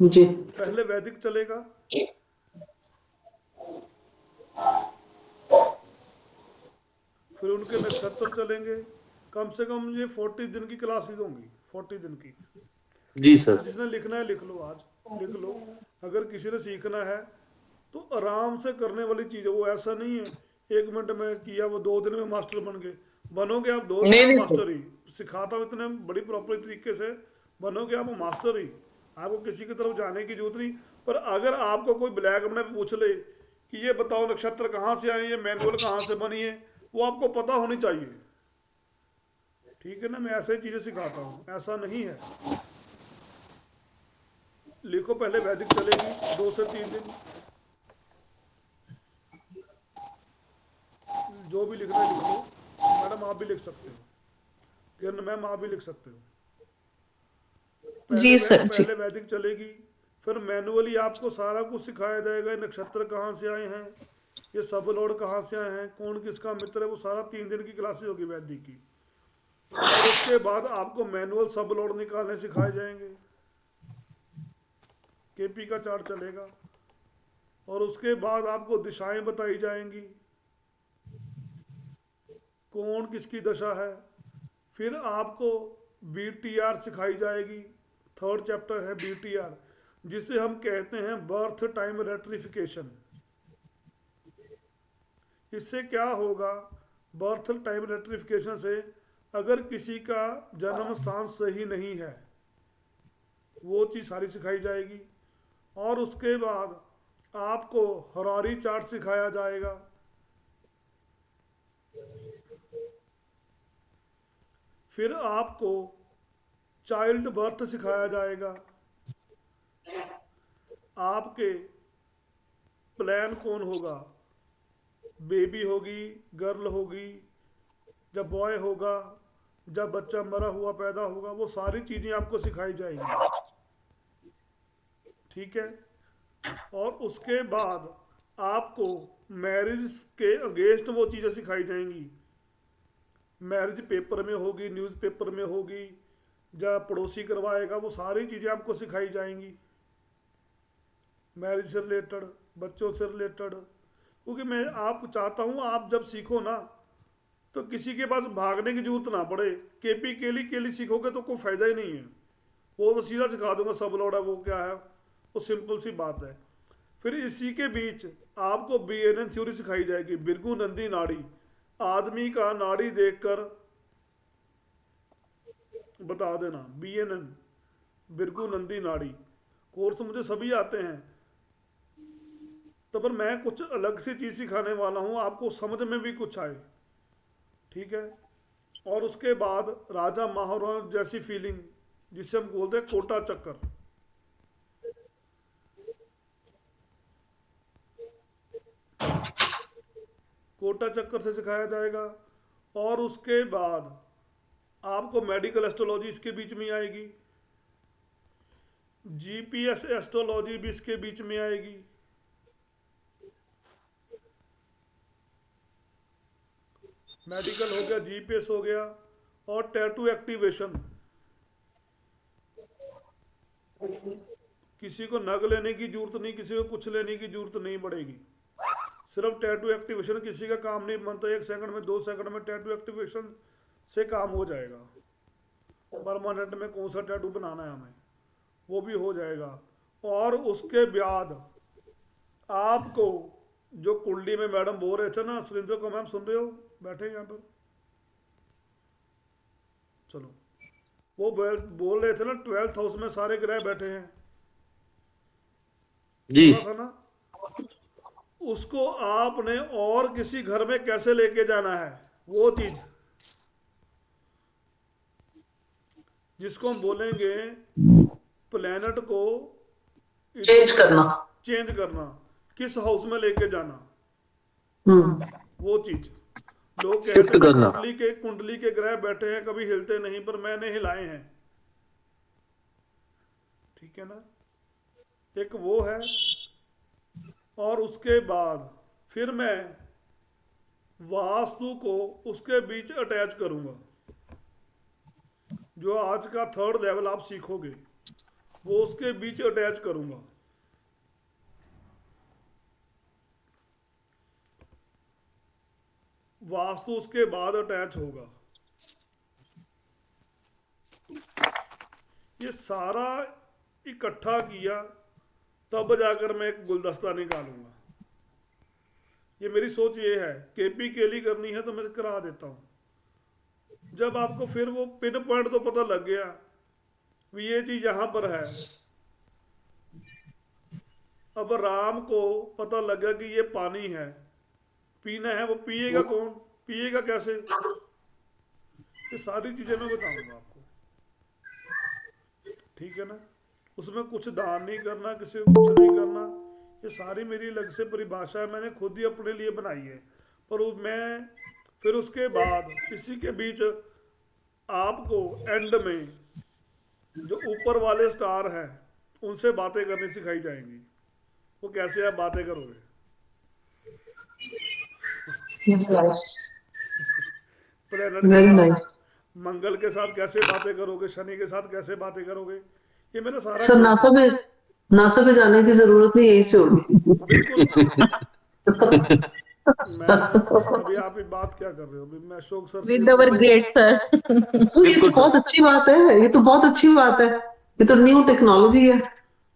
जी। पहले वैदिक चलेगा, फिर उनके नक्षत्र चलेंगे। कम से कम ये 40 दिन की क्लासेस होंगी, 40 दिन की। जी सर। जिसने लिखना है लिख लो, आज लिख लो। अगर किसी ने सीखना है तो आराम से करने वाली चीज है, वो ऐसा नहीं है 1 मिनट में किया वो 2 दिन में मास्टर बन गए। बनोगे आप 2 दिन में मास्टर ही। सिखाता हूँ इतने बड़ी प्रॉपर तरीके से, बनोगे आप मास्टर ही। आपको किसी की तरफ जाने की जरूरत नहीं। पर अगर आपको कोई ब्लैक में पूछ ले कि ये बताओ नक्षत्र कहाँ से आए, ये मैनुअल कहाँ से बनी है, वो आपको पता होनी चाहिए। ठीक है ना, मैं ऐसे ही चीजें सिखाता हूँ, ऐसा नहीं है। लिखो, पहले वैदिक चलेगी 2 से 3 दिन, जो भी लिखना है लिख लो। मैडम आप भी लिख सकते हो, किरण मैम आप भी लिख सकते हो। जी सर। पहले वैदिक चलेगी, फिर मैनुअली आपको सारा कुछ सिखाया जाएगा। नक्षत्र कहाँ से आए हैं, ये सब लॉर्ड कहाँ से आए हैं, कौन किसका मित्र है, वो सारा 3 दिन की क्लासेस होगी वैदिक की। और उसके बाद आपको मैनुअल सब लॉर्ड निकालने सिखाए जाएंगे। केपी का चार्ट चलेगा, और उसके बाद आपको दिशाएं बताई जाएंगी, कौन किसकी दशा है। फिर आपको BTR सिखाई जाएगी। 3rd चैप्टर है BTR, जिसे हम कहते हैं बर्थ टाइम रेट्रिफिकेशन। इससे क्या होगा, बर्थ टाइम रेट्रिफिकेशन से अगर किसी का जन्म स्थान सही नहीं है, वो चीज़ सारी सिखाई जाएगी। और उसके बाद आपको हरारी चार्ट सिखाया जाएगा। फिर आपको चाइल्ड बर्थ सिखाया जाएगा, आपके प्लान कौन होगा, बेबी होगी, गर्ल होगी, जब बॉय होगा, जब बच्चा मरा हुआ पैदा होगा, वो सारी चीज़ें आपको सिखाई जाएंगी। ठीक है। और उसके बाद आपको मैरिज के अगेंस्ट वो चीज़ें सिखाई जाएंगी। मैरिज पेपर में होगी, न्यूज़पेपर में होगी, जब पड़ोसी करवाएगा, वो सारी चीज़ें आपको सिखाई जाएंगी मैरिज से रिलेटेड, बच्चों से रिलेटेड। क्योंकि मैं आप चाहता हूँ आप जब सीखो ना तो किसी के पास भागने की जरूरत ना पड़े। केपी केली सीखोगे तो कोई फ़ायदा ही नहीं है। वो तो सीधा सिखा दूंगा, सब लोड है, वो क्या है, वो सिंपल सी बात है। फिर इसी के बीच आपको BNN थ्योरी सिखाई जाएगी, भृगु नंदी नाड़ी। आदमी का नाड़ी देखकर बता देना, BNN भृगु नंदी नाड़ी। कोर्स मुझे सभी आते हैं, तो पर मैं कुछ अलग सी चीज़ सिखाने वाला हूँ, आपको समझ में भी कुछ आए। ठीक है। और उसके बाद राजा महाराजा जैसी फीलिंग, जिसे हम बोलते हैं कोटा चक्कर। कोटा चक्कर से सिखाया जाएगा। और उसके बाद आपको मेडिकल एस्ट्रोलॉजी इसके बीच में आएगी, GPS एस्ट्रोलॉजी भी इसके बीच में आएगी। मेडिकल हो गया, GPS हो गया, और टैटू एक्टिवेशन। किसी को नग लेने की जरूरत नहीं, किसी को कुछ लेने की जरूरत नहीं पड़ेगी। सिर्फ टैटू एक्टिवेशन, किसी का काम नहीं बनता 1 सेकंड में 2 सेकंड में टैटू एक्टिवेशन से काम हो जाएगा। परमानेंट में कौन सा टैटू बनाना है हमें, वो भी हो जाएगा। और उसके बाद आपको जो कुंडली में मैडम बोल रहे थे ना, सुरेंद्र को मैम सुन रहे हो, बैठे यहाँ पर, चलो, वो बोल रहे थे ना 12th हाउस में सारे ग्रह बैठे हैं जी था ना, उसको आपने और किसी घर में कैसे लेके जाना है, वो चीज जिसको हम बोलेंगे प्लेनेट को चेंज करना, किस हाउस में लेके जाना, वो चीज। लोग कहते हैं कुंडली के ग्रह बैठे हैं, कभी हिलते नहीं, पर मैंने हिलाए हैं। ठीक है ना, एक वो है। और उसके बाद फिर मैं वास्तु को उसके बीच अटैच करूंगा। जो आज का 3rd लेवल आप सीखोगे वो उसके बीच अटैच करूंगा। वास्तु उसके बाद अटैच होगा। ये सारा इकट्ठा किया तब जाकर मैं एक गुलदस्ता निकालूंगा। ये मेरी सोच ये है, केपी केली करनी है तो मैं करा देता हूं। जब आपको फिर वो पिन पॉइंट तो पता लग गया भी ये चीज यहां पर है, अब राम को पता लगा कि ये पानी है, पीना है, वो पिएगा कौन, पिएगा कैसे, ये सारी चीजें मैं बताऊंगा आपको। ठीक है ना, उसमें कुछ दान नहीं करना, किसी को कुछ नहीं करना, ये सारी मेरी अलग से परिभाषा है, मैंने खुद ही अपने लिए बनाई है। पर मैं फिर उसके बाद इसी के बीच आपको एंड में जो ऊपर वाले स्टार हैं उनसे बातें करनी सिखाई जाएंगी। वो कैसे आप बातें करोगे, प्लेनेट के साथ, मंगल के साथ कैसे बातें करोगे, शनि के साथ कैसे बातें करोगे, ये मेरा सारा। सर नासा पे जाने की जरूरत नहीं, यही से होगी। मैं अभी आप ये बात क्या कर रहे हो, मैं Ashok sir with our great sir. ये तो बहुत अच्छी बात है, ये तो बहुत अच्छी बात है, ये तो न्यू टेक्नोलॉजी है।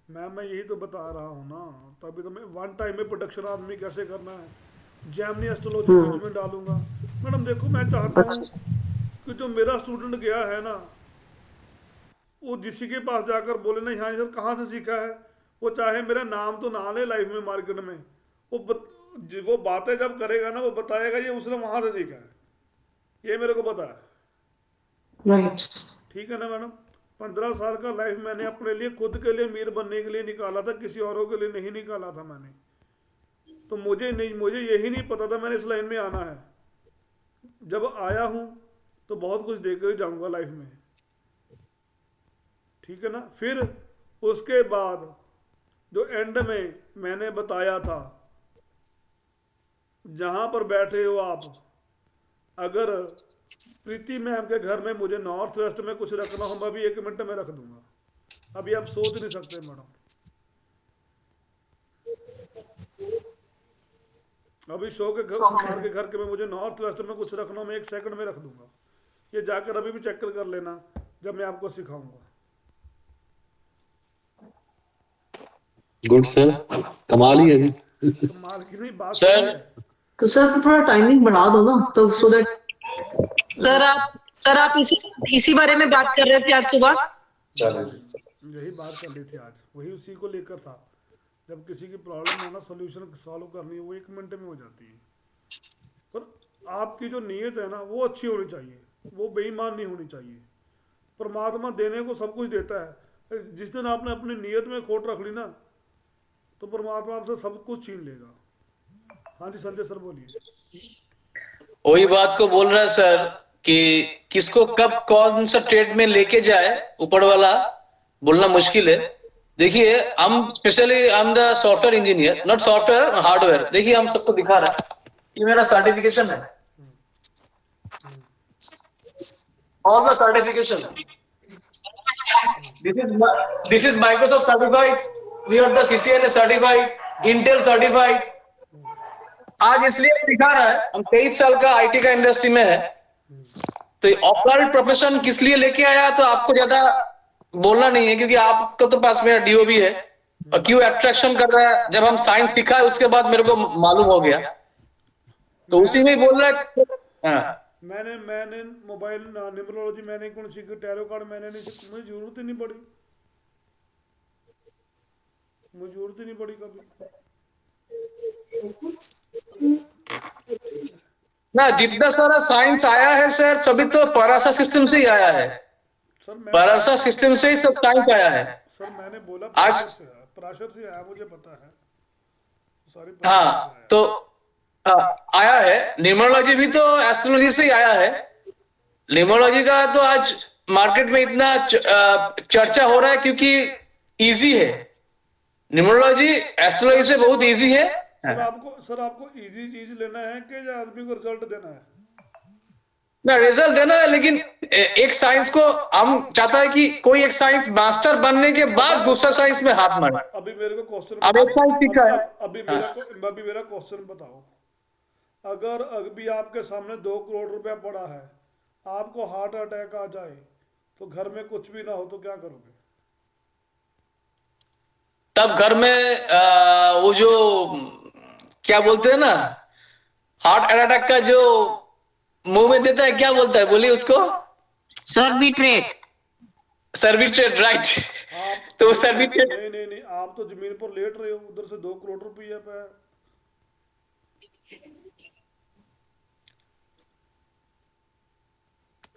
मैं यही तो बता रहा हूँ ना, तभी तो मैं 1 टाइम में प्रोडक्शन आदमी कैसे करना है, जैमनी एस्ट्रोलॉजी बीच में डालूंगा। मैडम देखो, मैं चाहता हूँ कि जो मेरा स्टूडेंट गया है ना, वो किसी के पास जाकर बोले ना हाँ सर कहाँ से सीखा है, वो चाहे मेरा नाम तो ना ले लाइफ में मार्केट में, वो बातें जब करेगा ना वो बताएगा ये उसने वहां से सीखा है, ये मेरे को पता है। राइट। ठीक है ना मैडम? 15 साल का लाइफ मैंने अपने लिए खुद के लिए अमीर बनने के लिए निकाला था, किसी औरों के लिए नहीं निकाला था मैंने। तो मुझे यही नहीं पता था मैंने इस लाइन में आना है। जब आया हूँ तो बहुत कुछ देकर ही जाऊँगा लाइफ में, ठीक है ना? फिर उसके बाद जो एंड में मैंने बताया था, जहाँ पर बैठे हो आप, अगर प्रीति मैम के घर में मुझे नॉर्थ वेस्ट में कुछ रखना हो, मैं भी 1 मिनट में रख दूंगा। अभी आप सोच नहीं सकते मैडम। अभी शो के घर, कुमार के घर के में मुझे नॉर्थ वेस्ट में कुछ रखना हो, मैं 1 सेकंड में रख दूंगा। ये जाकर अभी भी चेक कर लेना जब मैं आपको सिखाऊंगा। गुड सर, कमाल ही है जी। कमाल की नहीं बात सर। है। तो सर थोड़ा टाइमिंग बढ़ा दो ना, तो सो दैट। सर आप इसी बारे में बात कर रहे थे आज सुबह। यही बात कर ली थी आज, वही उसी को लेकर था। जब किसी की प्रॉब्लम हो ना, सोल्यूशन सॉल्व करनी है, वो 1 मिनट में हो जाती है। पर आपकी जो नीयत है ना, वो अच्छी होनी चाहिए, वो बेईमान नहीं होनी चाहिए। परमात्मा देने को सब कुछ देता है। जिस दिन आपने अपनी नीयत में खोट रख ली ना, तो परमात्मा आपसे सब कुछ छीन लेगा। हाँ जी संजय सर बोलिए। वही बात को बोल रहा है सर कि किसको कब कौन सा ट्रेड में लेके जाए, ऊपर वाला बोलना मुश्किल है। देखिए हम specially I am the software engineer, not software hardware. देखिए हम सबको दिखा रहा है, ये मेरा सर्टिफिकेशन है, all the certification. This is Microsoft certified, we are the CCNA certified, Intel certified. आज इसलिए दिखा रहा है, हम 23 साल का IT का इंडस्ट्री में है। तो ऑकल्ट प्रोफेशन किस लिए लेके आया, तो आपको ज्यादा बोलना नहीं है, क्योंकि आपको तो पास मेरा DOB है। और क्यों अट्रैक्शन कर रहा है, जब हम साइंस सीखा है उसके बाद मेरे को मालूम हो गया, तो उसी में बोल रहा है। हाँ। मैंने मोबाइल न्यूमरोलॉजी मैंने कौन सीखी, टैरो कार्ड मैंने नहीं सीखी, मुझे जरूरत ही नहीं पड़ी, मुझे जरूरत ही नहीं पड़ी कभी ना। जितना सारा साइंस आया है सर, सभी तो पराशा सिस्टम से ही आया है। पराशा सिस्टम से ही सब साइंस आया है। सर मैंने बोला आज पराशर से आया, मुझे पता है। सॉरी। हाँ, तो आया है। न्यूमरोलॉजी भी तो एस्ट्रोलॉजी से ही आया है। न्यूमरोलॉजी का तो आज मार्केट में इतना चर्चा हो रहा है क्योंकि इजी है। न्यूमरोलॉजी एस्ट्रोलॉजी से बहुत इजी है। सर आपको इजी चीज लेना है कि या आदमी को रिजल्ट देना है? ना, रिजल्ट देना है, लेकिन एक साइंस को हम चाहता है कि कोई एक साइंस मास्टर बनने के बाद दूसरा साइंस में हाथ मारे। अभी मेरे को क्वेश्चन, अब एक साइंस सीखा है। अभी मेरा क्वेश्चन बताओ, अगर अभी आपके सामने 2 करोड़ रुपया पड़ा है, आपको हार्ट अटैक आ जाए तो घर में कुछ भी ना हो तो क्या करोगे? तब घर में वो जो क्या बोलते हैं ना, हार्ट अटैक का जो मुंह में देता है, क्या बोलता है, बोलिए उसको। सर्बिट्रेट। सर्बिट्रेट, राइट। तो सर्बिट्रेट। नहीं, आप तो जमीन पर लेट रहे हो, उधर से 2 करोड़ रुपया पे।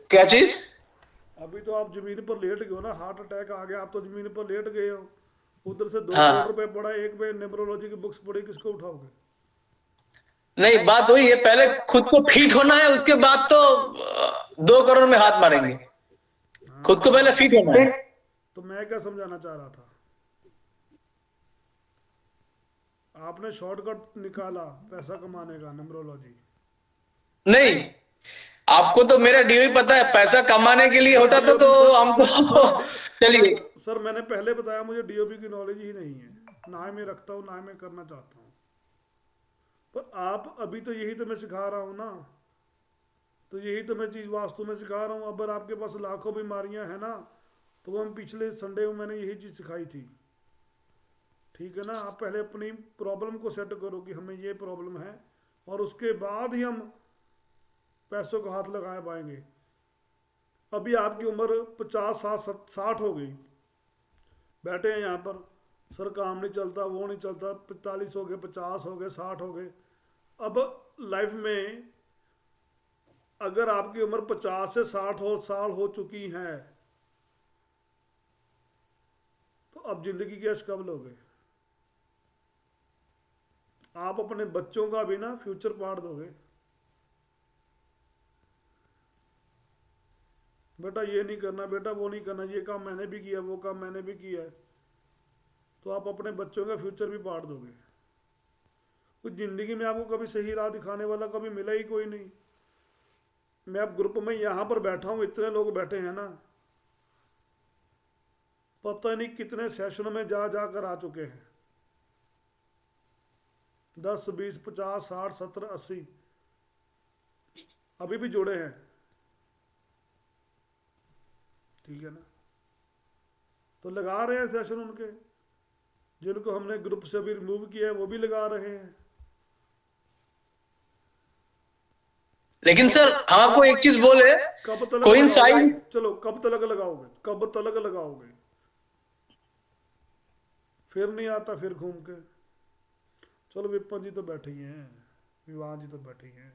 क्या चीज? अभी तो आप जमीन पर लेट गए हो ना, हार्ट अटैक आ गया, आप तो जमीन पर लेट गए हो, उधर से 2 करोड़ रुपए पड़ा, एक में न्यूमरोलॉजी की बुक्स पड़ी, किसको उठाओगे? नहीं, बात वही है, पहले खुद को फिट होना है, उसके बाद तो 2 करोड़ में हाथ मारेंगे। खुद को पहले फिट होना है। तो मैं क्या समझाना चाह रहा था, आपने शॉर्टकट निकाला पैसा कमाने का, न्यूमरोलॉजी नहीं। आपको तो मेरा DOB पता है, पैसा कमाने के लिए होता तो हमको चलिए। सर मैंने पहले बताया, मुझे DOB की नॉलेज ही नहीं है, ना मैं रखता हूँ ना मैं करना चाहता हूँ। पर आप अभी तो यही तो मैं सिखा रहा हूँ ना, तो यही तो मैं चीज़ वास्तु में सिखा रहा हूँ। अगर आपके पास लाखों बीमारियां हैं ना, तो वो हम पिछले संडे में मैंने यही चीज़ सिखाई थी, ठीक है ना? आप पहले अपनी प्रॉब्लम को सेट करो कि हमें ये प्रॉब्लम है, और उसके बाद ही हम पैसों को हाथ लगाए पाएंगे। अभी आपकी उम्र 50-60 हो गई, बैठे हैं यहाँ पर, सर काम नहीं चलता, वो नहीं चलता, 45 हो गए, 50 हो गए, 60 हो गए। अब लाइफ में अगर आपकी उम्र 50 से 60 साल हो चुकी है तो अब जिंदगी की ऐश कब लोगे? आप अपने बच्चों का भी ना फ्यूचर पाड़ दोगे। बेटा ये नहीं करना, बेटा वो नहीं करना, ये काम मैंने भी किया, वो काम मैंने भी किया है, तो आप अपने बच्चों का फ्यूचर भी पाड़ दोगे। कुछ जिंदगी में आपको कभी सही राह दिखाने वाला कभी मिला ही कोई नहीं। मैं अब ग्रुप में यहाँ पर बैठा हूँ, इतने लोग बैठे हैं ना, पता नहीं कितने सेशनों में जा कर आ चुके हैं, 10, 20, 50, 60, 70, 80 अभी भी जुड़े हैं। ठीक है ना? तो लगा रहे हैं सेशन उनके, जिनको हमने ग्रुप से अभी रिमूव किया है वो भी लगा रहे हैं। लेकिन सर हम आपको एक चीज बोले, कब तलक कोइंसाइड, लगाओगे? चलो कब तलक लगाओगे? कब तलक लगाओगे? फिर नहीं आता, फिर घूम के। चलो विपन जी तो बैठे ही हैं, विवान जी तो बैठे ही हैं।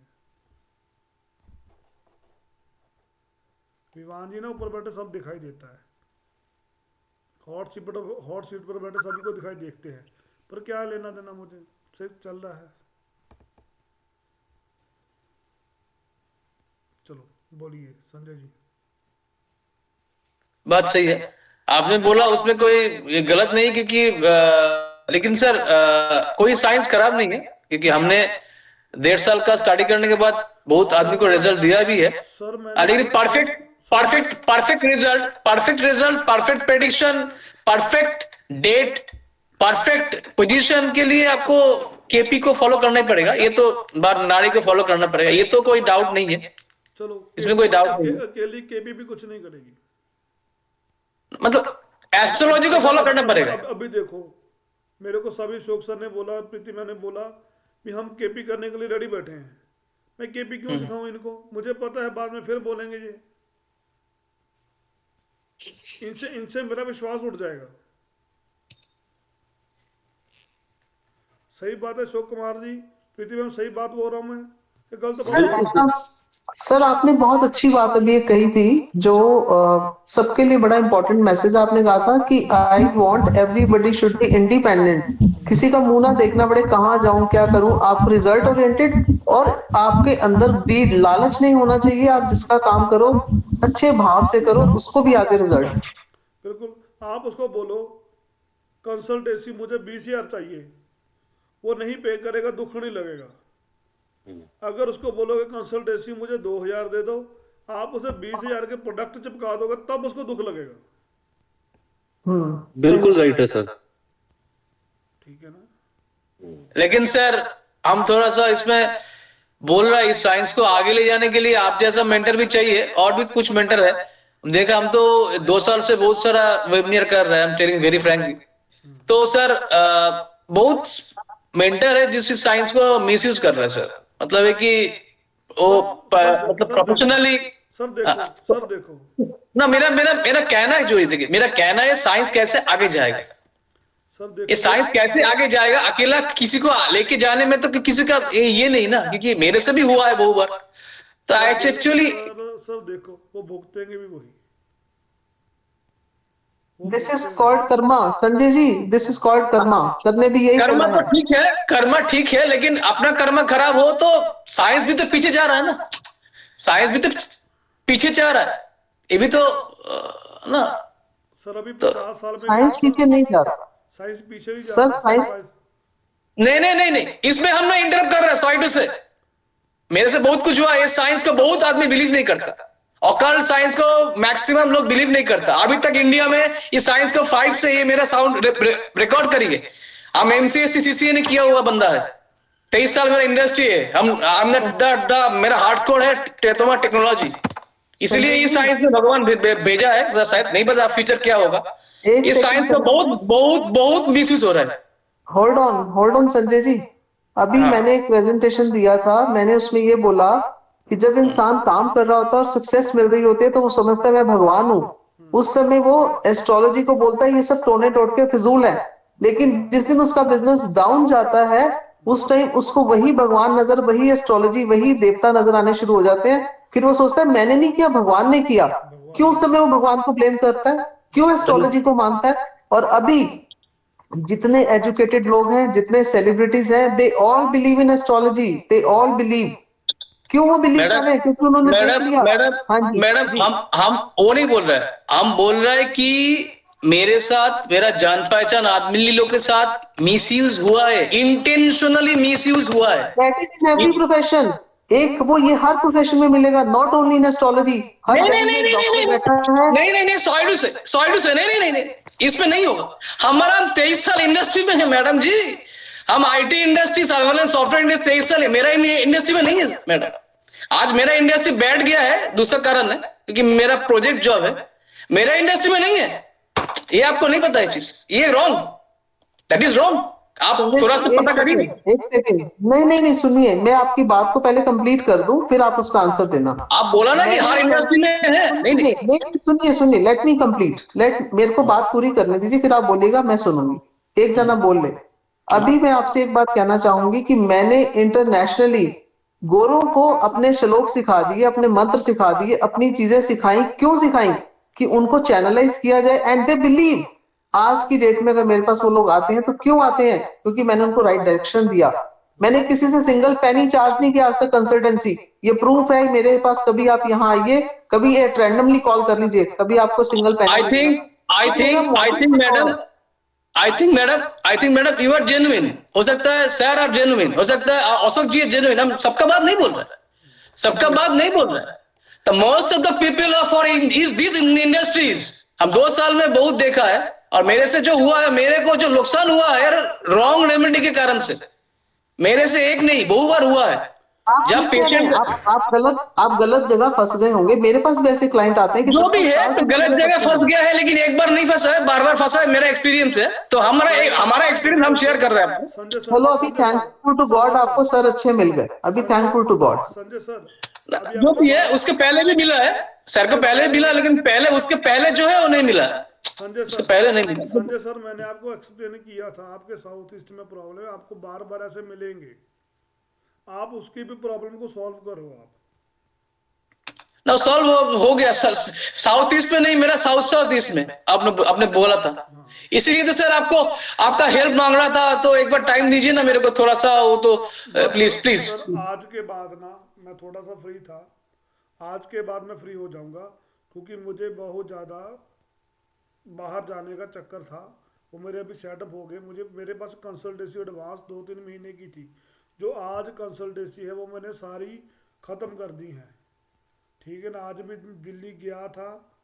विवान जी ना ऊपर बैठे सब दिखाई देता है, हॉट सीट पर बैठे सभी को दिखाई देखते हैं, पर क्या लेना देना, मुझे सिर्फ चल रहा है। चलो बोलिए संजय जी। बात सही है आपने बोला, उसमें कोई ये गलत नहीं, क्योंकि लेकिन सर कोई साइंस खराब नहीं है, क्योंकि हमने 1.5 साल का स्टडी करने के बाद बहुत आदमी को रिजल्ट दिया भी है। लेकिन perfect result, perfect prediction, perfect date, perfect position के लिए आपको केपी को फॉलो करना ही पड़ेगा। ये तो बार नारी को फॉलो करना पड़ेगा, ये तो कोई डाउट नहीं है। चलो इसमें कोई डाउट नहीं है। अकेली केपी भी कुछ नहीं करेगी, मतलब एस्ट्रोलॉजी को फॉलो करना पड़ेगा। अभी देखो मेरे को सभी शोक सर ने बोला, प्रीति मैंने बोला कि हम केपी करने के लिए रेडी बैठे हैं। मैं केपी क्यों सिखाऊं इनको? मुझे पता है बाद में फिर बोलेंगे ये, इनसे मेरा विश्वास उठ जाएगा। सही बात है अशोक कुमार जी, प्रीति मैम सही बात बोल रहा हूं मैं, गलत सर आपने बहुत अच्छी बात अभी कही थी, जो सबके लिए बड़ा इंपॉर्टेंट मैसेज आपने कहा था कि I want everybody should be independent. किसी का मुंह ना देखना पड़े, कहाँ जाऊं क्या करूं, आप रिजल्ट ओरिएंटेड, और आपके अंदर भी लालच नहीं होना चाहिए। आप जिसका काम करो अच्छे भाव से करो, उसको भी आगे रिजल्ट। बिल्कुल, आप उसको बोलो कंसल्टेंसी मुझे 20,000 चाहिए, वो नहीं पे करेगा, दुख नहीं लगेगा। अगर उसको बोलोगे कंसल्टेंसी मुझे 2,000 दे दो, आप उसे 20,000 के प्रोडक्ट चिपका दोगे, तब उसको दुख लगेगा। बिल्कुल राइट है सर। ठीक है ना? लेकिन सर हम थोड़ा सा इसमें बोल रहा है, इस साइंस को आगे ले जाने के लिए आप जैसा मेंटर भी चाहिए, और भी कुछ मेंटर है। देखा हम तो 2 साल से बहुत सारा वेबिनार कर रहे हैं, I am telling very frankly. तो सर बहुत मेंटर है जिस साइंस को मिसयूज कर रहे हैं सर। मतलब है कि वो मतलब प्रोफेशनली सर देखो ना, मेरा कहना है, जो देखिए मेरा कहना है, साइंस कैसे आगे जाएगा, ये साइंस कैसे आगे जाएगा, अकेला किसी को लेके जाने में तो किसी का ये नहीं ना, क्योंकि मेरे से भी हुआ है बहुत बार। तो एक्चुअली सर देखो वो भुगतेंगे भी वही। This is called karma Sanjay ji, this is called karma. Sir ने भी यही कर्मा तो ठीक है, कर्मा ठीक है, लेकिन अपना कर्मा खराब हो तो साइंस भी तो पीछे जा रहा है ना, साइंस भी तो पीछे जा रहा है, ये भी तो ना सर। अभी 50 साल में साइंस पीछे नहीं जा रहा, साइंस पीछे ही जा सर। साइंस नहीं, इसमें हम ना इंटरप्ट कर रहे हैं साइड से। मेरे से बहुत कुछ हुआ, ये साइंस को बहुत आदमी बिलीव नहीं करता, ऑकल्ट साइंस को मैक्सिमम लोग बिलीव नहीं करता। अभी तक इंडिया में ये साइंस को 5 से ये मेरा साउंड रिकॉर्ड करिए। हम एमसीएससी सीसीए ने किया हुआ बंदा है, 23 साल मेरा इंडस्ट्री है। मेरा हार्डकोर है टेक्नोलॉजी, इसलिए ये साइंस में भगवान भेजा है। शायद नहीं पता फ्यूचर क्या होगा, ये साइंस का बहुत मिसयूज हो रहा है। होल्ड ऑन संजय जी, अभी मैंने एक प्रेजेंटेशन दिया था, मैंने उसमें ये बोला कि जब इंसान काम कर रहा होता है और सक्सेस मिल रही होती है तो वो समझता है मैं भगवान हूँ। उस समय वो एस्ट्रोलॉजी को बोलता है ये सब टोने टोट के फिजूल है। लेकिन जिस दिन उसका बिजनेस डाउन जाता है उस टाइम उसको वही भगवान नजर, वही एस्ट्रोलॉजी, वही देवता नजर आने शुरू हो जाते हैं। फिर वो सोचता है मैंने नहीं किया, भगवान ने किया। क्यों उस समय वो भगवान को ब्लेम करता है, क्यों एस्ट्रोलॉजी को मानता है? और अभी जितने एजुकेटेड लोग हैं, जितने सेलिब्रिटीज हैं, they all believe in astrology, they all believe. क्यों वो बिलीव कर रहे हैं? क्योंकि उन्होंने देख लिया। हाँ जी मैडम हम वो नहीं बोल रहे हैं, हम बोल रहे हैं कि मेरे साथ, मेरा जान पहचान आदमी लोग के साथ मिसयूज हुआ है, इंटेंशनली मिसयूज हुआ है। That is in every profession. एक वो ये हर प्रोफेशन में मिलेगा, नॉट ओनली इन एस्ट्रोलॉजी। हर जगह में डॉक्टर बैठा है। नहीं, सॉरी टू से नहीं, इसमें नहीं होगा। हमारा 23 साल इंडस्ट्री में है मैडम जी, हम IT industry, surveillance software industry 23 साल है, मेरा इंडस्ट्री में नहीं है मैडम। आज मेरा इंडस्ट्री बैठ गया है, दूसरा कारण है क्योंकि मेरा प्रोजेक्ट जॉब है, मेरा इंडस्ट्री में नहीं है। ये आपको नहीं पता है चीज, ये रॉन्ग, दैट इज रॉन्ग। आप थोड़ा सा पता करिए। एक सेकंड, नहीं सुनिए, मैं आपकी बात को पहले कंप्लीट कर दूं, फिर आप उसका आंसर देना। आप बोला ना कि हर इंडस्ट्री में है। नहीं, सुनिए, लेट मी कंप्लीट, मेरे को बात पूरी करने दीजिए, फिर आप बोलिएगा, मैं सुनूंगी। एक जना बोल ले। अभी मैं आपसे एक बात कहना चाहूंगी कि मैंने इंटरनेशनली गोरों को अपने श्लोक सिखा दिए, अपने मंत्र सिखा दिए, अपनी चीजें सिखाई। क्यों सिखाई? कि उनको चैनलाइज किया जाए, एंड दे बिलीव। आज की डेट में अगर मेरे पास वो लोग आते हैं तो क्यों आते हैं? क्योंकि मैंने उनको राइट डायरेक्शन दिया। मैंने किसी से सिंगल पेनी चार्ज नहीं किया आज तक कंसल्टेंसी। ये प्रूफ है मेरे पास। कभी आप यहाँ आइए, कभी रैंडमली कॉल कर लीजिए, कभी आपको single penny. I think madam you are genuine. हो सकता है सर आप जेन्युइन, हो सकता है अशोक जी जेन्युइन। हम सबका बात नहीं बोल रहे, The most of the people are for is these industries। हम 2 साल में बहुत देखा है, और मेरे से जो हुआ है, मेरे को जो नुकसान हुआ है रॉन्ग रेमेडी के कारण से, मेरे से एक नहीं बहु बार हुआ है। जब पेशेंट आप गलत जगह फंस गए होंगे। मेरे पास भी ऐसे क्लाइंट आते हैं कि जो भी है तो गलत जगह फंस गया है, लेकिन एक बार नहीं फंसा है, बार बार फंसा है। मेरा एक्सपीरियंस है, तो हमारा एक्सपीरियंस हम शेयर कर रहे हैं। चलो अभी थैंकफुल टू गॉड आपको सर अच्छे मिल गए, अभी thankful to God. Sanjay sir, जो भी है उसके पहले भी मिला है, सर को पहले भी मिला, लेकिन उसके पहले जो है वो नहीं मिला, उसके पहले नहीं मिला। संजय सर, मैंने आपको एक्सप्लेन किया था, आपके साउथ ईस्ट में प्रॉब्लम है, आपको बार बार ऐसे मिलेंगे, आप उसकी भी प्रॉब्लम को सॉल्व करो। आप ना सॉल्व हो गया। साउथ ईस्ट में नहीं, मेरा साउथ ईस्ट में आपने बोला था, इसीलिए तो सर आपका हेल्प मांग रहा था। तो एक बार टाइम दीजिए ना मेरे को थोड़ा सा, वो तो प्लीज। आज के बाद ना मैं थोड़ा सा फ्री था, आज के बाद मैं फ्री हो जाऊंगा, क्योंकि मुझे बहुत ज़्यादा बाहर जाने का चक्कर था, वो मेरे अभी सेटअप हो गए। मेरे पास कंसल्टेंसी एडवांस 2-3 महीने की थी, जो आज कंसल्टेंसी है वो मैंने सारी ख़त्म कर दी है। ठीक है ना। आज भी दिल्ली गया था,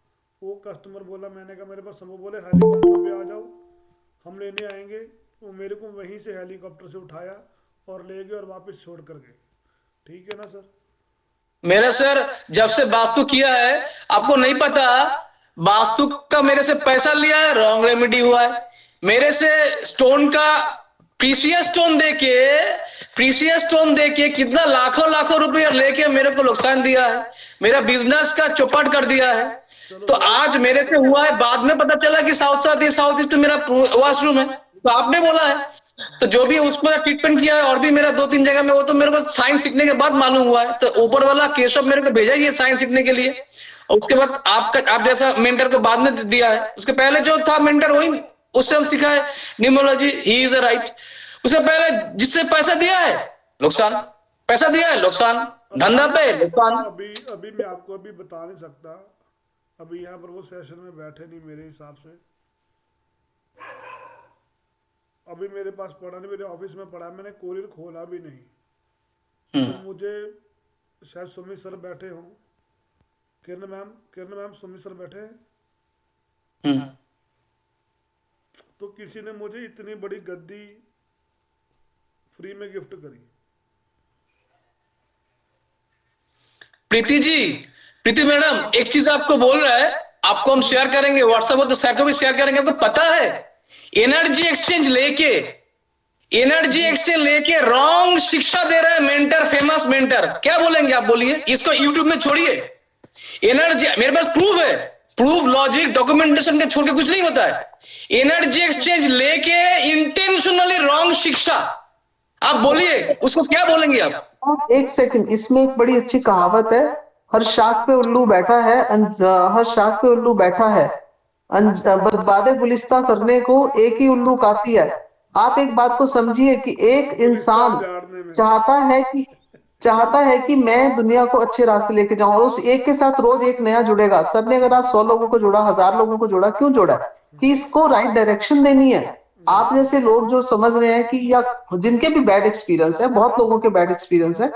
वो कस्टमर बोला, मैंने कहा मेरे पास, वो बोले हेलीकॉप्टर पे आ जाओ, हम लेने आएंगे। वो मेरे को वहीं से हेलीकॉप्टर से उठाया और ले गए और वापस छोड़ कर गए। ठीक है ना सर। मेरा सर जब से वास्तु किया है, आपको नहीं पता, वास्तु का मेरे से पैसा लिया है, रॉन्ग रेमेडी हुआ है। मेरे से स्टोन का प्रीशियस स्टोन देके कितना लाखों रुपया लेके मेरे को नुकसान दिया है, मेरा बिजनेस का चौपट कर दिया है। तो आज मेरे से हुआ है, बाद में पता चला कि साउथ ईस्ट में मेरा वॉशरूम है, तो आपने बोला है, तो जो भी उसको ट्रीटमेंट किया है, और भी मेरा 2-3 जगह में, वो तो मेरे को साइंस सीखने के बाद मालूम हुआ है। तो ऊपर वाला केशव मेरे को भेजा ये साइंस सीखने के लिए, और उसके बाद आप जैसा मेंटर को बाद में दिया है। उसके पहले जो था मेंटर, वही उससे हम सीखा है न्यूमरोलॉजी, ही इज राइट। उससे पहले जिससे पैसा दिया है नुकसान, पैसा दिया है नुकसान, धंधा पे नुकसान। अभी मैं आपको अभी बता नहीं सकता, अभी यहाँ पर वो सेशन में बैठे नहीं मेरे हिसाब से। अभी मेरे पास पड़ा नहीं, मेरे ऑफिस में पड़ा, मैंने कोरियर खोला भी नहीं। तो मुझे शायद सुमित सर बैठे हों, किरण मैम सुमित सर बैठे हैं, तो किसी ने मुझे इतनी बड़ी गद्दी फ्री में गिफ्ट करी। प्रीति मैडम, एक चीज आपको बोल रहा है, आपको हम शेयर करेंगे व्हाट्सएप पर, तो सर को भी शेयर करेंगे। आपको पता है एनर्जी एक्सचेंज लेके रॉन्ग शिक्षा दे रहा है मेंटर, फेमस मेंटर। क्या बोलेंगे आप? बोलिए, इसको यूट्यूब में छोड़िए। एनर्जी, मेरे पास प्रूफ है, प्रूफ, लॉजिक, डॉक्यूमेंटेशन के छोड़ के कुछ नहीं होता है। एनर्जी एक्सचेंज लेके इंटेंशनली रॉन्ग शिक्षा आप बोलिए, उसको क्या बोलेंगे आप? एक सेकंड, इसमें एक बड़ी अच्छी कहावत है, हर शाख पे उल्लू बैठा है, हर शाख पे उल्लू बैठा है, बर्बादे गुलिस्ता करने को एक ही उल्लू काफी है। आप एक बात को समझिए कि एक इंसान चाहता है कि मैं दुनिया को अच्छे रास्ते लेके जाऊं, और उस एक के साथ रोज एक नया जुड़ेगा। सर ने अगर आज 100 लोगों को जोड़ा, 1000 लोगों को जोड़ा, क्यों जोड़ा? कि इसको राइट डायरेक्शन देनी है। आप जैसे लोग जो समझ रहे हैं कि, या जिनके भी बैड एक्सपीरियंस है, बहुत लोगों के बैड एक्सपीरियंस है,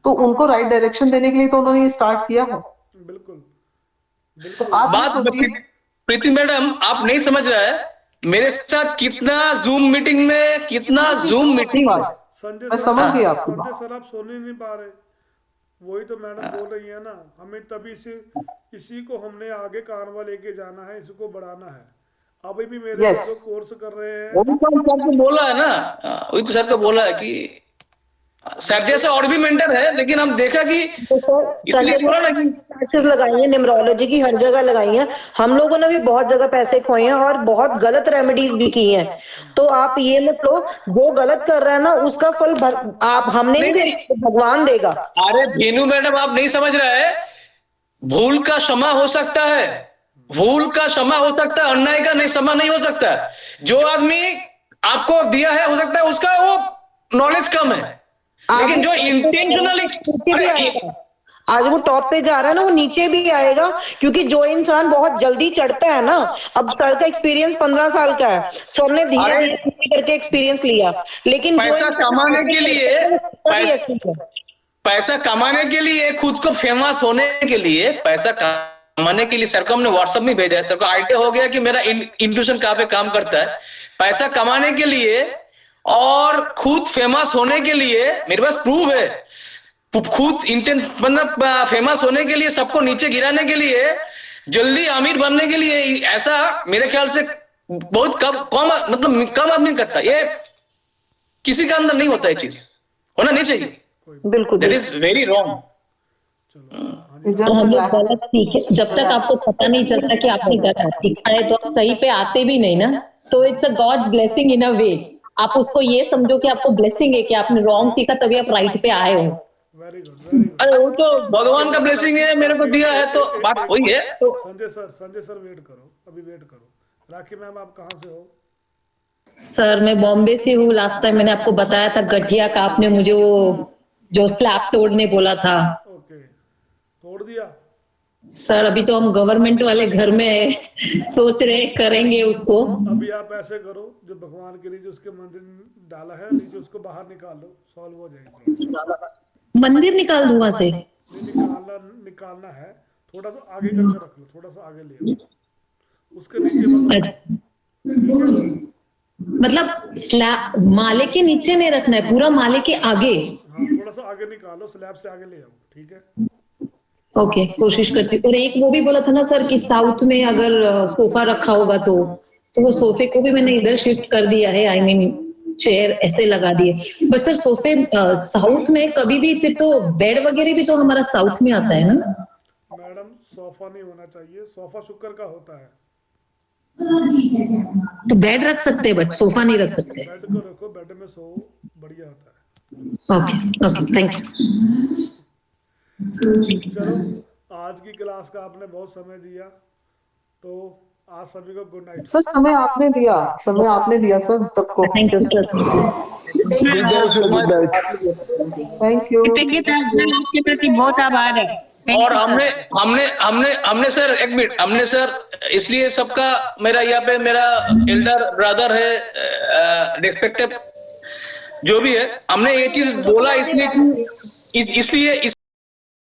तो उनको राइट डायरेक्शन देने के लिए तो उन्होंने ये स्टार्ट किया है। तो आप बात प्रीति मैडम, आप नहीं समझ रहा है मेरे साथ कितना जूम मीटिंग में, कितना जूम मीटिंग। मैं समझ गया आपको। संजय सर, आप सोने नहीं पा रहे, वही तो मैडम बोल रही है ना, हमें तभी से इसी को हमने आगे कारवा लेके जाना है, इसको बढ़ाना है। अभी भी मेरे जो कोर्स कर रहे हैं, वही तो सर को बोला है ना, वही तो सर को बोला है कि सर जैसे और भी मेंटर है, लेकिन हम देखा कि क्लासेस लगाई है, न्यूमरोलॉजी की हर जगह लगाई है। हम लोगों ने भी बहुत जगह पैसे खोए हैं और बहुत गलत रेमेडीज भी की हैं। तो आप ये मत लो, जो गलत कर रहा है ना उसका फल आप हमने नहीं, भगवान देगा। अरे भेनू मैडम, आप नहीं समझ रहे हैं, भूल का क्षमा हो सकता है, भूल का क्षमा हो सकता है, अन्याय का नहीं क्षमा नहीं हो सकता। जो आदमी आपको दिया है, हो सकता है उसका वो नॉलेज कम है, लेकिन जो इंटेंशनली आज वो टॉप पे जा रहा है ना, वो नीचे भी आएगा। क्योंकि जो इंसान बहुत जल्दी चढ़ता है ना, अब सर का एक्सपीरियंस 15 साल का है, सर ने धीरे धीरे करके एक्सपीरियंस लिया, लेकिन पैसा कमाने के लिए, पैसा कमाने के लिए, खुद को फेमस होने के लिए, पैसा कमाने के लिए, सर को हमने व्हाट्सएप में भेजा है, सर को आइडिया हो गया कि मेरा इंट्यूशन कहाँ पे काम करता है। पैसा कमाने के लिए और खुद फेमस होने के लिए मेरे पास प्रूफ है, खुद मतलब फेमस होने के लिए, सबको नीचे गिराने के लिए, जल्दी अमीर बनने के लिए, ऐसा मेरे ख्याल से बहुत कम आदमी करता है। ये किसी का अंदर नहीं होता, ये चीज होना नहीं चाहिए। बिल्कुल, दैट इज वेरी रॉन्ग। तो हम लोग गलत सीखे, जब तक आपको पता नहीं चलता कि आपने गलत सीखा है तो आप सही पे आते भी नहीं ना। तो it's a God's blessing in a way. आप उसको ये समझो कि आपको ब्लेसिंग है कि आपने रॉन्ग सीखा तभी आप राइट पे आए हो। अरे वो तो भगवान का ब्लेसिंग है, मेरे को दिया है, तो बात वही है। तो संजय सर वेट करो, अभी वेट करो। राखी मैम, आप कहाँ से हो? सर मैं बॉम्बे से हूँ। लास्ट टाइम मैंने आपको बताया था गठिया का, आपने मुझे वो जो स्लैब तोड़ने बोला था। ओके, तोड़ दिया सर। अभी तो हम गवर्नमेंट वाले घर में सोच रहे करेंगे उसको। अभी आप ऐसे करो, जो भगवान के लिए जो उसके मंदिर डाला है नीचे, उसको बाहर निकाल लो, सॉल्व हो जाएगा। मंदिर निकाल दूं वहां से? निकालना है, थोड़ा सा आगे करके रख लो, थोड़ा सा आगे ले आओ, उसके नीचे मतलब स्लैब माले के नीचे नहीं रखना है, पूरा माले के आगे। हाँ, थोड़ा सा आगे निकालो, स्लैब से आगे ले आओ, ठीक है? ओके, कोशिश करती हूँ। और एक वो भी बोला था ना सर कि साउथ में अगर सोफा रखा होगा तो वो सोफे को भी मैंने इधर शिफ्ट कर दिया है। आई मीन चेयर ऐसे लगा दिए। बट सर सोफे साउथ में कभी भी, फिर तो बेड वगैरह भी तो हमारा साउथ में आता है ना? मैडम सोफा नहीं होना चाहिए, सोफा शुक्र का होता है। तो बेड रख सकते हैं बट सोफा नहीं रख सकते। बेड को रखो, बेड में सो, बढ़िया होता है। Okay okay, thank you. चलो, आज की क्लास का आपने बहुत समय दिया, तो आज सभी को गुड नाइट। सर समय आपने दिया सर सबको। Thank you sir. Thank you. आपके प्रति बहुत आभार है। और हमने सर, एक मिनट, हमने सर इसलिए सबका, मेरा यहाँ पे मेरा एल्डर ब्रदर है, रिस्पेक्टेड जो भी है, हमने ये चीज बोला इसलिए